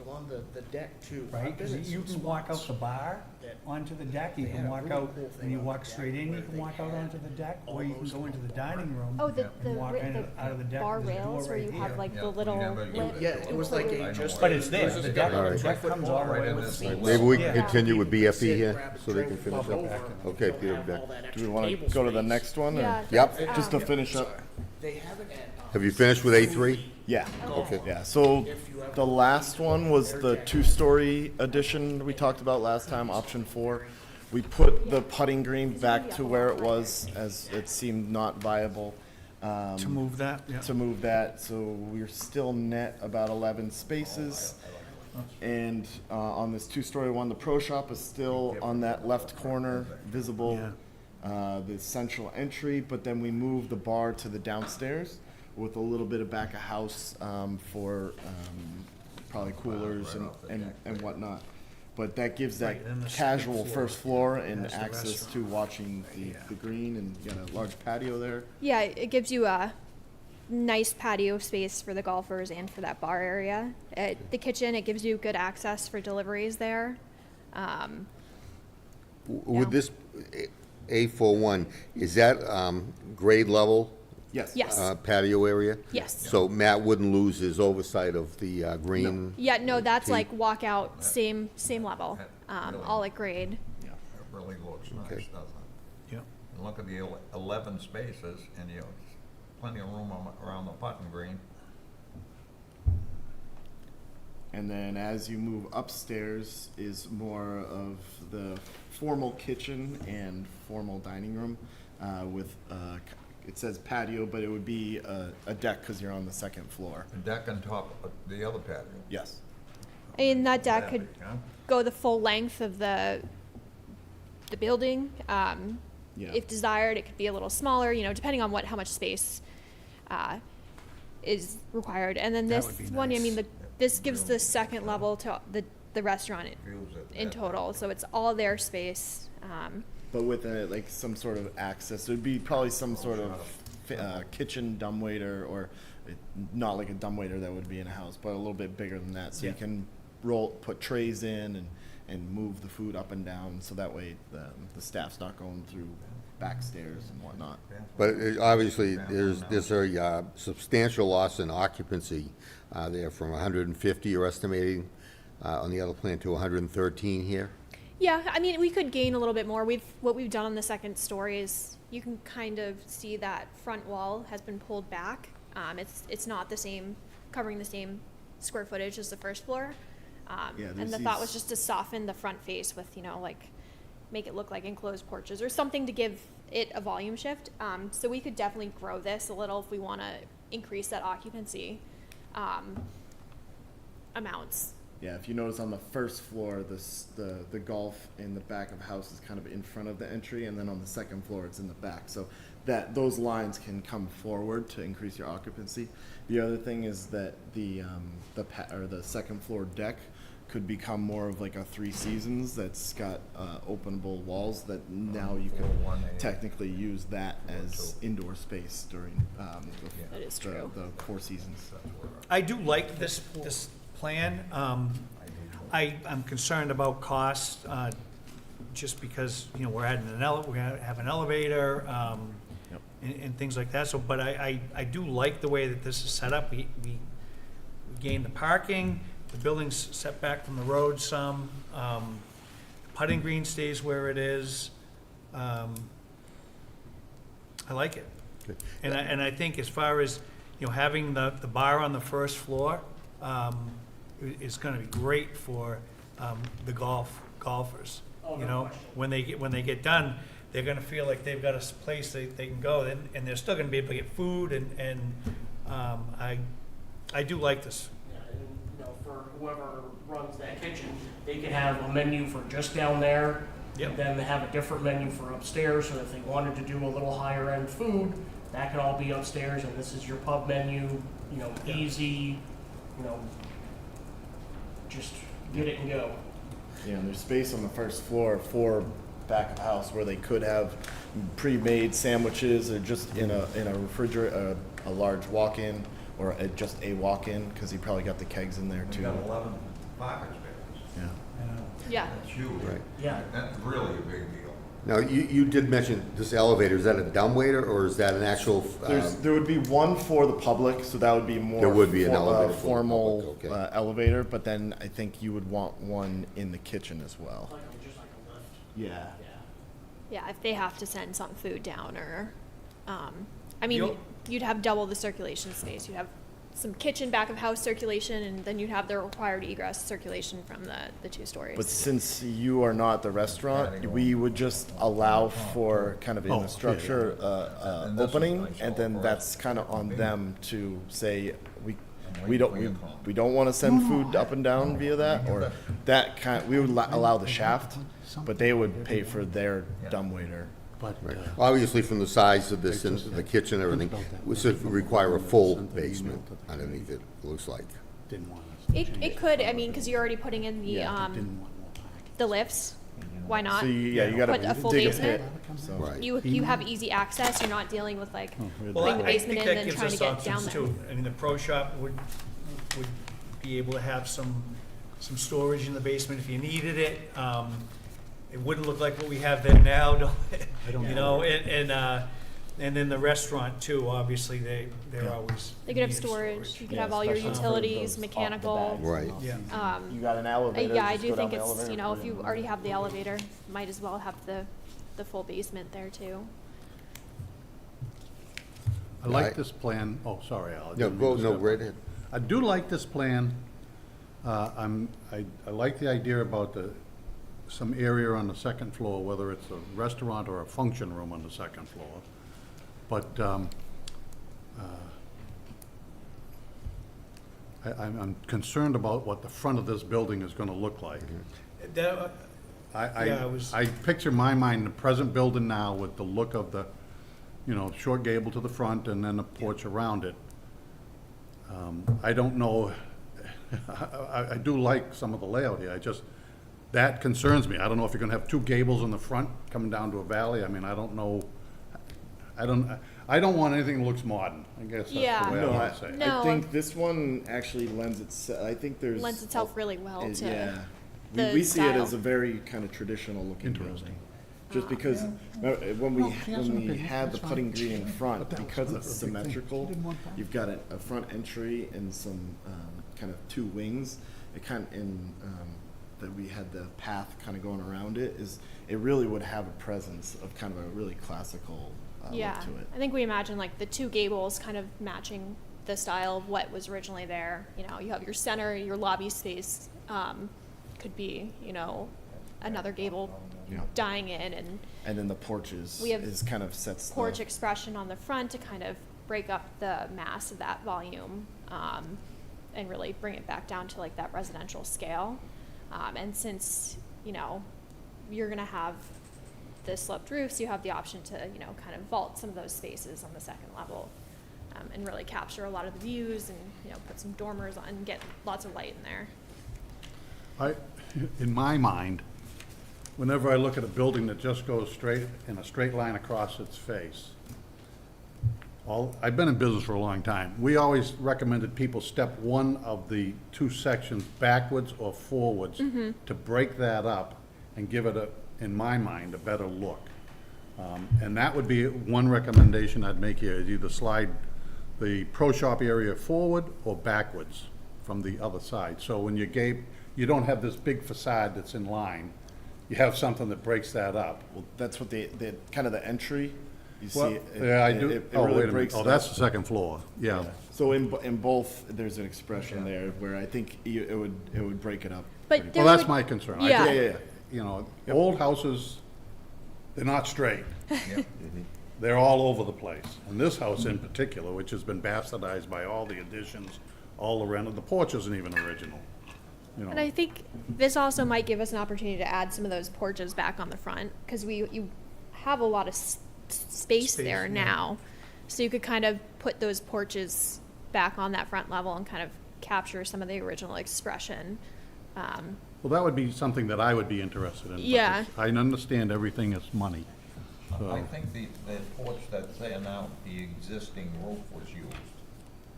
So on the deck too. right? I've been Because in you some can walk out spots the bar that onto the deck, you they can had a walk really out, cool thing and you on walk the straight deck in, you where can they walk out had onto the deck, or you can almost go into the a dining room. Oh, the and walk in out of the deck. bar There's a door rails where right you here. have like Yeah, the we little never lip. used Yeah, it was like I a know just. But it's there, this is the a deck, guy the with deck 10-foot comes wall all the right way in with this the thing. space. Maybe we Yeah. can continue with BFE Sit, here, grab a so they drink, can finish pop up. over, Okay, and Peter, have back. all that Do extra we want to table go to the space. next one? Or? Yeah. Yep. Just to finish up. They have it at. Have you finished with A3? Yeah. Okay. Yeah. So the last one was the two-story addition we talked about last time, option 4. We put the putting green back to where it was, as it seemed not viable. To move that, yeah. To move that, so we're still net about 11 spaces. And on this two-story one, the pro shop is still on that left corner, visible, the central entry, but then we moved the bar to the downstairs with a little bit of back of house for probably coolers and whatnot. But that gives that Right, and the casual second floor first floor and has the access to restaurant. watching the green, and you got a large patio there. Yeah, it gives you a nice patio space for the golfers and for that bar area. The kitchen, it gives you good access for deliveries there. With this A41, is that grade level Yes. Yes. patio area? Yes. So Matt wouldn't lose his oversight of the green? Yeah, no, that's Okay. like walkout, same level, Really? all at grade. It really looks nice, Okay. doesn't it? Yeah. And look at the 11 spaces, and you know, plenty of room around the putting green. And then as you move upstairs is more of the formal kitchen and formal dining room with, it says patio, but it would be a deck because you're on the second floor. The deck on top of the other patio. Yes. And that deck could Yeah. go the full length of the building. Yeah. If desired, it could be a little smaller, you know, depending on how much space is required. And then That this would be one, I mean, nice. this gives the second level to the restaurant Views it- in total, so it's all their space. But with like some sort of access, it would be probably some sort of kitchen dumbwaiter, or not like a dumbwaiter that would be in a house, but a little bit bigger than that. So you Yeah. can put trays in and move the food up and down, so that way the staff's not going through back stairs and whatnot. But obviously, there's a substantial loss in occupancy there from 150, you're estimating, on the other plan to 113 here. Yeah, I mean, we could gain a little bit more. What we've done on the second story is you can kind of see that front wall has been pulled back. It's not the same, covering the same square footage as the first floor. Yeah, And there's the thought these- was just to soften the front face with, you know, like, make it look like enclosed porches or something to give it a volume shift. So we could definitely grow this a little if we want to increase that amounts. Yeah, if you notice on the first floor, the golf in the back of the house is kind of in front of the entry, and then on the second floor, it's in the back. So those lines can come forward to increase your occupancy. The other thing is that the second floor deck could become more of like a Three Seasons that's got openable walls that now you can 418. technically use that as indoor space during That is true. the Four Seasons. I do like this plan. I'm concerned about cost, just because, you know, we're adding we're gonna have an elevator, Yep. and things like that, so, but I do like the way that this is set up. We gain the parking, the building's set back from the road some, putting green stays where it is. I like it. Good. And I think as far as, you know, having the bar on the first floor, is gonna be great for, the golfers. Oh, You no know, question. when they get done, they're gonna feel like they've got a place they can go, and they're still gonna be able to get food, and, I do like this. Yeah, and, you know, for whoever runs that kitchen, they could have a menu for just down there. Yep. And then they have a different menu for upstairs, so if they wanted to do a little higher end food, that could all be upstairs, and this is your pub menu, you know, Yeah. easy, you know, just get it and go. Yeah, and there's space on the first floor for back of house where they could have pre-made sandwiches or just in a refrigerator, a large walk-in or just a walk-in, because he probably got the kegs in there We too. got 11 parking spaces. Yeah. Yeah. That's huge. Right. Yeah. That's really a big deal. Now, you did mention this elevator, is that a dumbwaiter, or is that an actual, There would be one for the public, so that would be more. There would be an for- elevator for the formal public, okay. elevator, but then I think you would want one in the kitchen as well. Just like a lift. Yeah. Yeah. Yeah, if they have to send some food down or, I mean, You'll- you'd have double the circulation space. You'd have some kitchen back of house circulation, and then you'd have the required egress circulation from the two stories. But since you are not the restaurant, Adding we would just allow for kind of in Oh, the yeah, structure, And this was opening, nice and then for that's us. kind of on them to say, we wait don't, for your call. we don't want to send food up and down via that, or that kind, we would allow the shaft, but they would pay for their dumbwaiter. But, right. Obviously, from the size of this, and the kitchen, and everything, would require a full basement underneath it, looks like. didn't want us to change It could, I mean, because you're already putting in the, Yeah, Didn't want more parking. the lifts. Why not? So you gotta Put a full dig a basement? pit, so. Right. You have easy access. You're not dealing with like Well, putting the I basement think in that and then gives trying to us get down options there. too. I mean, the pro shop would be able to have some storage in the basement if you needed it. It wouldn't look like what we have there now, you know, and then the restaurant too, obviously, they're always. They could have need storage. You could Yeah, have all your especially for utilities, those off the mechanical. bags. Right. Yeah. You got an elevator. Yeah, I just do go down think the it's, elevator, you know, put if it you in. already have the elevator, might as well have the full basement there too. I like this plan, oh, sorry, Al. I No, didn't go, mean to no, step right on. ahead. I do like this plan. I like the idea about some area on the second floor, whether it's a restaurant or a function room on the second floor. But, I'm concerned about what the front of this building is gonna look like. That, Yeah, I was- I picture in my mind the present building now with the look of the, you know, short gable to the front and then the porch around it. I don't know, I do like some of the layout here, that concerns me. I don't know if you're gonna have two gables in the front coming down to a valley, I mean, I don't know. I don't want anything that looks modern, I guess Yeah. that's the way I No, wanna say it. No. I think this one actually lends itself, I think there's. Lends itself really well to Yeah. the We see it style. as a very kind of traditional looking building. Interesting. Just because, when Well, she has an we opinion, had the that's fine. putting green in front, But that was because her it's big thing. She symmetrical, didn't want that. you've got a front entry and some, kind of two wings. It that we had the path kind of going around it, it really would have a presence of kind of a really classical Yeah, look to it. I think we imagine like the two gables kind of matching the style of what was originally there. You know, you have your center, your lobby space, could be, you know, another gable Yeah. dying in, and And then the porches We have is kind of sets porch the, expression on the front to kind of break up the mass of that volume, and really bring it back down to like that residential scale. And since, you know, you're gonna have the sloped roofs, you have the option to, you know, kind of vault some of those spaces on the second level, and really capture a lot of the views and, you know, put some dormers on, get lots of light in there. In my mind, whenever I look at a building that just goes straight, in a straight line across its face, I've been in business for a long time. We always recommended people step one of the two sections backwards or forwards to break that up and give it in my mind, a better look. And that would be one recommendation I'd make here, is either slide the pro shop area forward or backwards from the other side. So when you don't have this big facade that's in line, you have something that breaks that up. Well, that's what the kind of the entry, you Well, see. it- yeah, I it- do, it oh, really wait a minute, breaks oh, it that's up. the second floor, yeah. So in both, there's an expression there where I think it would break it up. But pretty there Well, that's would- my concern. I Yeah. think, Yeah, yeah, You know, old houses, they're not straight. Yeah. They're all over the place. And this house in particular, which has been bastardized by all the additions all around, the porch isn't even original, you know. And I think this also might give us an opportunity to add some of those porches back on the front, because you have a lot of space there now. So you could kind of put those porches back on that front level and kind of capture some of the original expression. Well, that would be something that I would be interested in. Yeah. because I understand everything is money. I think the porch that's there now, the existing roof was used,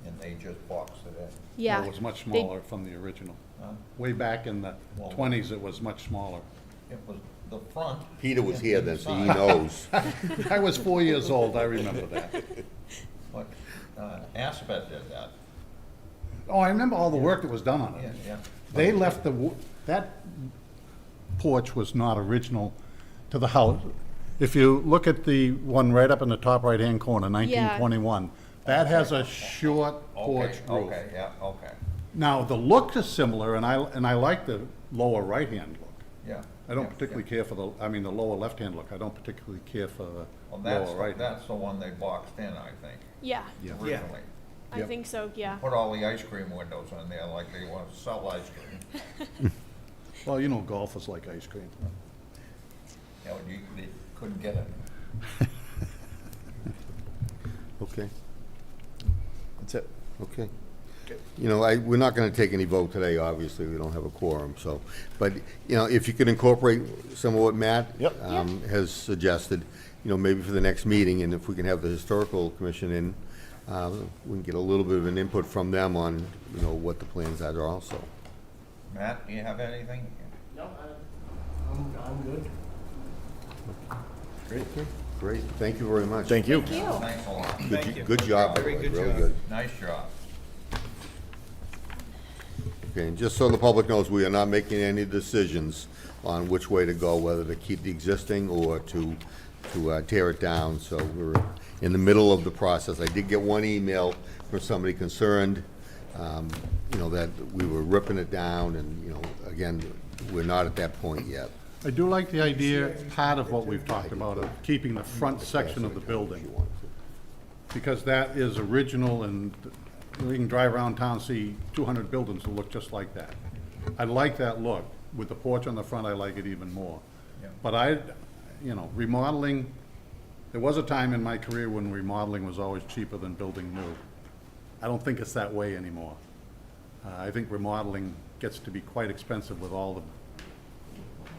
and they just boxed it in. Yeah. It was much They- smaller from the original. Huh? Way back in the Well- 20s, it was much smaller. It was the front. Peter was and here the then, so he side. knows. I was 4 years old, I remember that. But Aspet did that. Oh, I remember all the work that was done on Yeah, it. yeah. They left that porch was not original to the house. If you look at the one right up in the top right-hand corner, 1921, that has a short porch Okay, roof. okay, yeah, okay, Now, the look is similar, and I like the lower right-hand look. yeah. I don't yeah, particularly care for the lower left-hand look. I don't particularly care for Well, the lower right. that's the one they boxed in, I think, Yeah, originally. I Yep. think so, yeah. Put all the ice cream windows in there like they want to sell ice cream. Well, you know, golfers like ice cream. You know, they couldn't get it. Okay, That's it. okay. You know, we're not gonna take any vote today, obviously, we don't have a quorum, so, but, you know, if you could incorporate some of what Matt Yep. has suggested, you know, maybe for the next meeting, and if we can have the historical commission in, we can get a little bit of an input from them on, you know, what the plans are also. Matt, do you have anything? No, I'm good. Great, thank you very much. Thank you. Thank you. Thanks a lot. Good job, by the way, really good. Nice job. Okay, and just so the public knows, we are not making any decisions on which way to go, whether to keep the existing or to tear it down, so we're in the middle of the process. I did get one email from somebody concerned, you know, that we were ripping it down, and, you know, again, we're not at that point yet. I do like the idea, part of what we've talked about, of keeping the front section of the building, because that is original, and we can drive around town and see 200 buildings that look just like that. I like that look. With the porch on the front, I like it even more. Yeah. But you know, remodeling, there was a time in my career when remodeling was always cheaper than building new. I don't think it's that way anymore. I think remodeling gets to be quite expensive with all the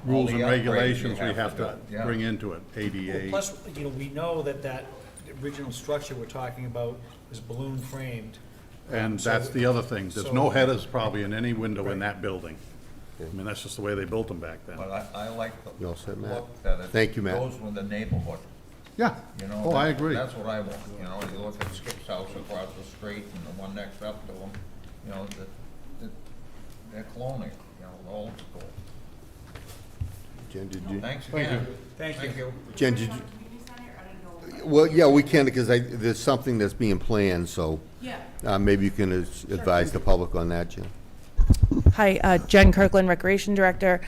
rules the and upgrades you regulations we have have to to do, yeah. bring into it, Well, ADA. plus, you know, we know that original structure we're talking about is balloon framed. And So- that's the other thing, there's so- no headers probably in any window in Right. that building. I mean, that's just the way they built them back then. But I like the You all set, Matt? look that it Thank you, Matt. goes with the neighborhood, Yeah, you know? oh, I that's- agree. That's what I want, you know, you look at Skip's house across the street and the one next up to him, you know, they're colonial, you know, old school. Jen, did you? Thanks Thank again. Thank you. Jen, did you? Community center, I didn't know. Well, yeah, we can, because there's something that's being planned, so Yeah. maybe you can advise the public on that, Jen. Hi, Jen Kirkland, Recreation Director.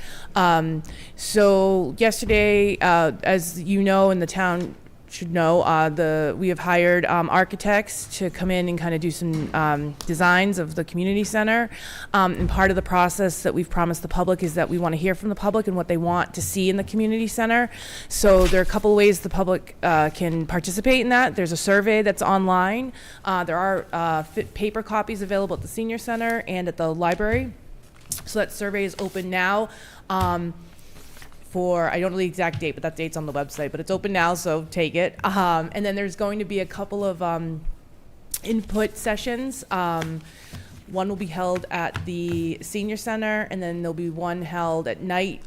So yesterday, as you know, and the town should know, we have hired architects to come in and kind of do some designs of the community center. And part of the process that we've promised the public is that we want to hear from the public and what they want to see in the community center. So there are a couple of ways the public can participate in that. There's a survey that's online. There are paper copies available at the senior center and at the library. So that survey is open now. for, I don't know the exact date, but that date's on the website, but it's open now, so take it. And then there's going to be a couple of input sessions. One will be held at the senior center, and then there'll be one held at night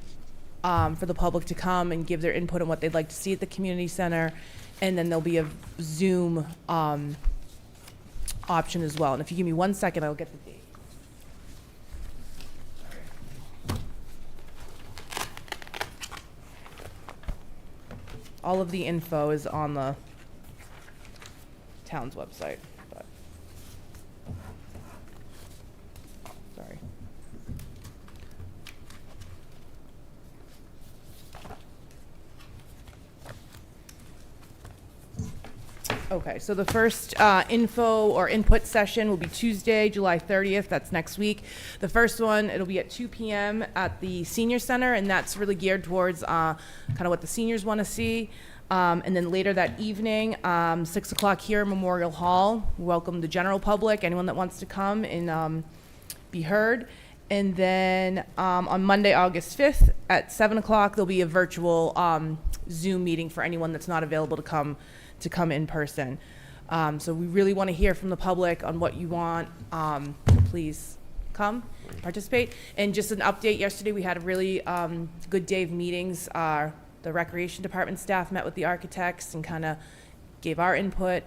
for the public to come and give their input on what they'd like to see at the community center. And then there'll be a Zoom option as well. And if you give me 1 second, I'll get the date. All of the info is on the town's website, but, sorry. Okay, so the first info or input session will be Tuesday, July 30th. That's next week. The first one, it'll be at 2 p.m. at the senior center, and that's really geared towards kind of what the seniors want to see. And then later that evening, 6 o'clock here in Memorial Hall. We welcome the general public, anyone that wants to come and be heard. And then on Monday, August 5th at 7 o'clock, there'll be a virtual Zoom meeting for anyone that's not available to come in person. So we really want to hear from the public on what you want. So please come, participate. And just an update, yesterday we had a really good day of meetings. The recreation department staff met with the architects and kind of gave our input.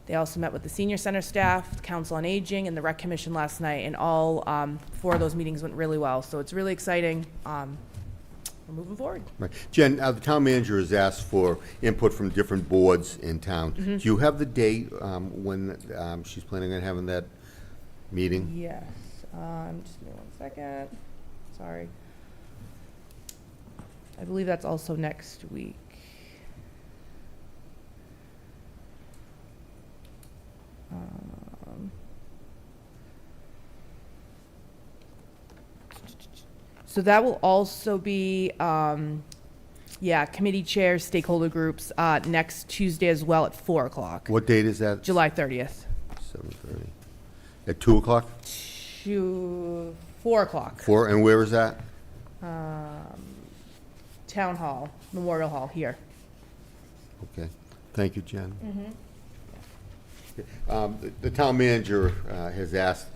They also met with the senior center staff, the council on aging, and the rec commission last night, and all 4 of those meetings went really well. So it's really exciting. We're moving forward. Right. Jen, the town manager has asked for input from different boards in town. Mm-hmm. Do you have the date when she's planning on having that meeting? Yes. Just give me 1 second. Sorry. I believe that's also next week. So that will also be, committee chairs, stakeholder groups, next Tuesday as well at 4 o'clock. What date is that? July 30th. 7:30. At 2 o'clock? To 4 o'clock. 4, and where is that? Town Hall, Memorial Hall, here. Okay. Thank you, Jen. The town manager has asked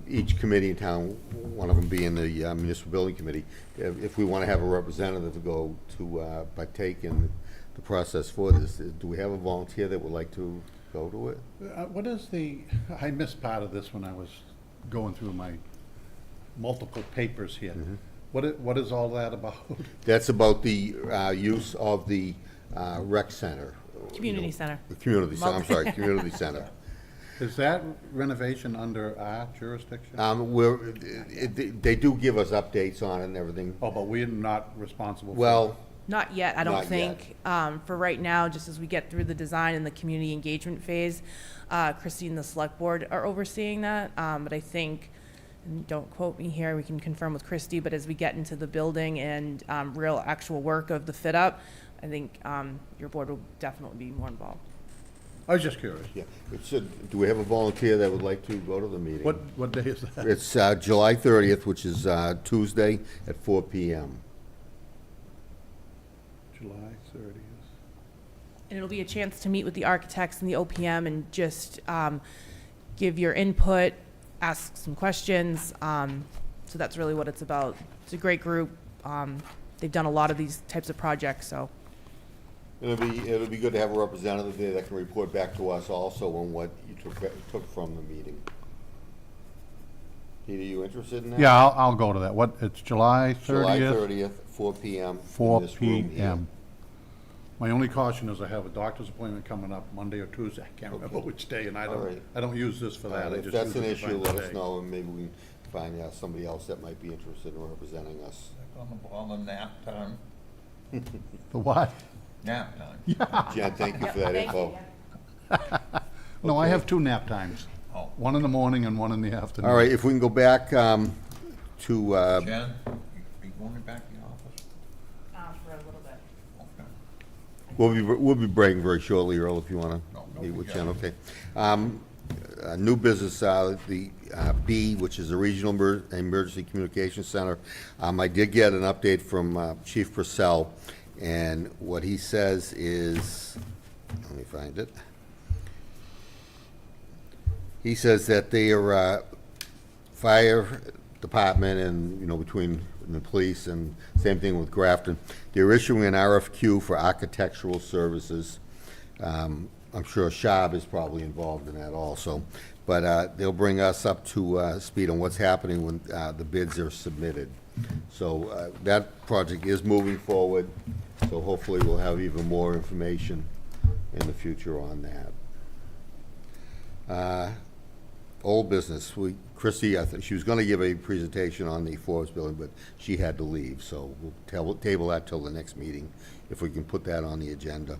each committee in town, one of them being the municipal building committee, if we want to have a representative to go to partake in the process for this. Do we have a volunteer that would like to go to it? What is I missed part of this when I was going through my multiple papers here. What is all that about? That's about the use of the rec center. Community center. The community center, I'm sorry, community center. Is that renovation under our jurisdiction? They do give us updates on it and everything. Oh, but we're not responsible for it? Well, Not yet, I don't Not yet. think. For right now, just as we get through the design and the community engagement phase, Christine and the select board are overseeing that. But I think, and don't quote me here, we can confirm with Christy, but as we get into the building and real actual work of the fit up, I think your board will definitely be more involved. I was just curious. yeah. Do we have a volunteer that would like to go to the meeting? What day is that? It's July 30th, which is Tuesday at 4 p.m. July 30th. And it'll be a chance to meet with the architects and the OPM and just give your input, ask some questions. So that's really what it's about. It's a great group. They've done a lot of these types of projects, so. It'll be good to have a representative there that can report back to us also on what you took from the meeting. Peter, you interested in that? Yeah, I'll go to that. It's July 30th? July 30th, 4 p.m. 4 in this room here. p.m. My only caution is I have a doctor's appointment coming up Monday or Tuesday. I can't remember Okay. which day, and I All right. don't use this for that. I If just that's use an it to issue, find let the us day. know, and maybe we can find somebody else that might be interested in representing us. On the nap time. The what? Nap time. Jen, thank you for that info. No, I Okay. have 2 nap times. Oh. One in the morning and one in the afternoon. All right, if we can go back to, Jen, you going back to the office? For a little bit. Okay. we'll be breaking very shortly, Earl, if you want No, to meet with we Jen, got okay. new business, the B, which is the Regional Emergency Communications Center. I did get an update from Chief Purcell, and what he says is, let me find it. He says that their fire department and, between the police and same thing with Grafton, they're issuing an RFQ for architectural services. I'm sure Shab is probably involved in that also. But they'll bring us up to speed on what's happening when the bids are submitted. So that project is moving forward, so hopefully we'll have even more information in the future on that. Old business, Christie, I think she was gonna give a presentation on the Forbes building, but she had to leave, so we'll table that till the next meeting, if we can put that on the agenda.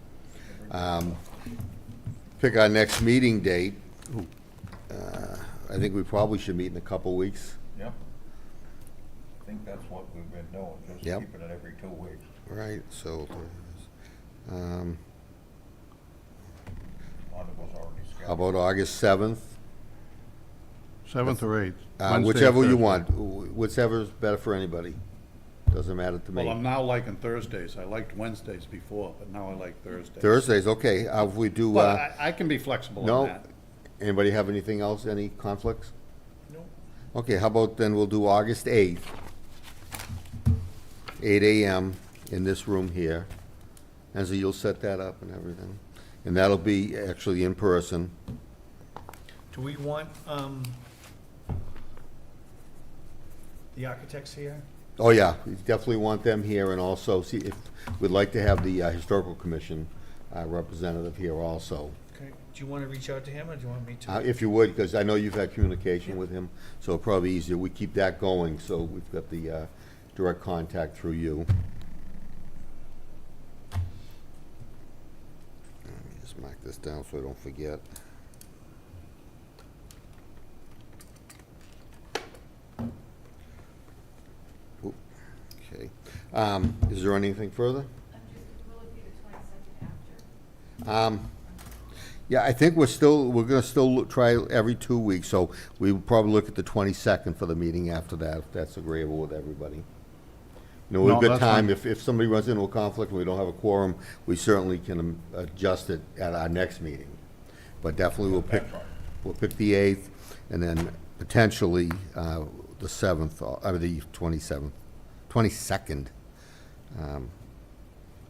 Pick our next meeting date. I think we probably should meet in a couple weeks. Yep. I think that's what we've been doing, just Yep. keeping it every 2 weeks. Right, so, One of us already scheduled. how about August 7th? 7th or 8th? Whichever you want, whichever's better for anybody. Doesn't matter to Well, I'm me. now liking Thursdays. I liked Wednesdays before, but now I like Thursdays. Thursdays, okay, if we do, Well, I can be flexible no, on that. anybody have anything else, any conflicts? No. Okay, how about then we'll do August 8th, 8 AM in this room here. And so you'll set that up and everything. And that'll be actually in person. Do we want, the architects here? Oh, yeah, we definitely want them here, and also, see, if, we'd like to have the Historical Commission representative here also. Okay, do you want to reach out to him, or do you want me to? If you would, because I know you've had communication with him, so it'll probably be easier. We keep that going, so we've got the direct contact through you. Let me just mark this down so I don't forget. Oop, okay. Is there anything further? Will it be the 22nd after? Yeah, I think we're gonna still try every 2 weeks, so we will probably look at the 22nd for the meeting after that, if that's agreeable with everybody. We've No, got that's time, fine. if somebody runs into a conflict and we don't have a quorum, we certainly can adjust it at our next meeting. But definitely we'll pick the 8th, and then potentially the 7th, or the 27th, 22nd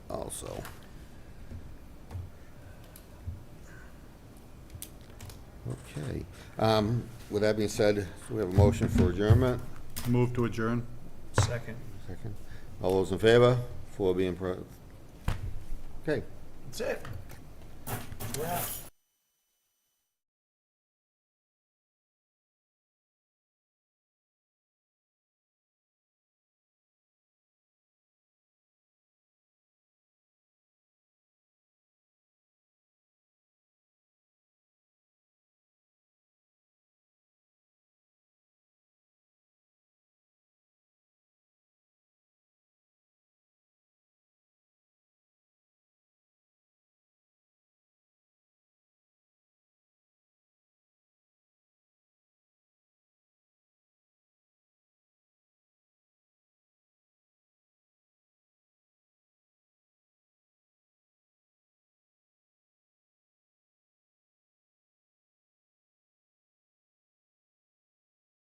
also. Okay. With that being said, we have a motion for adjournment. Move to adjourn? Second. Second. All those in favor? 4 being Okay. That's it. Wrap.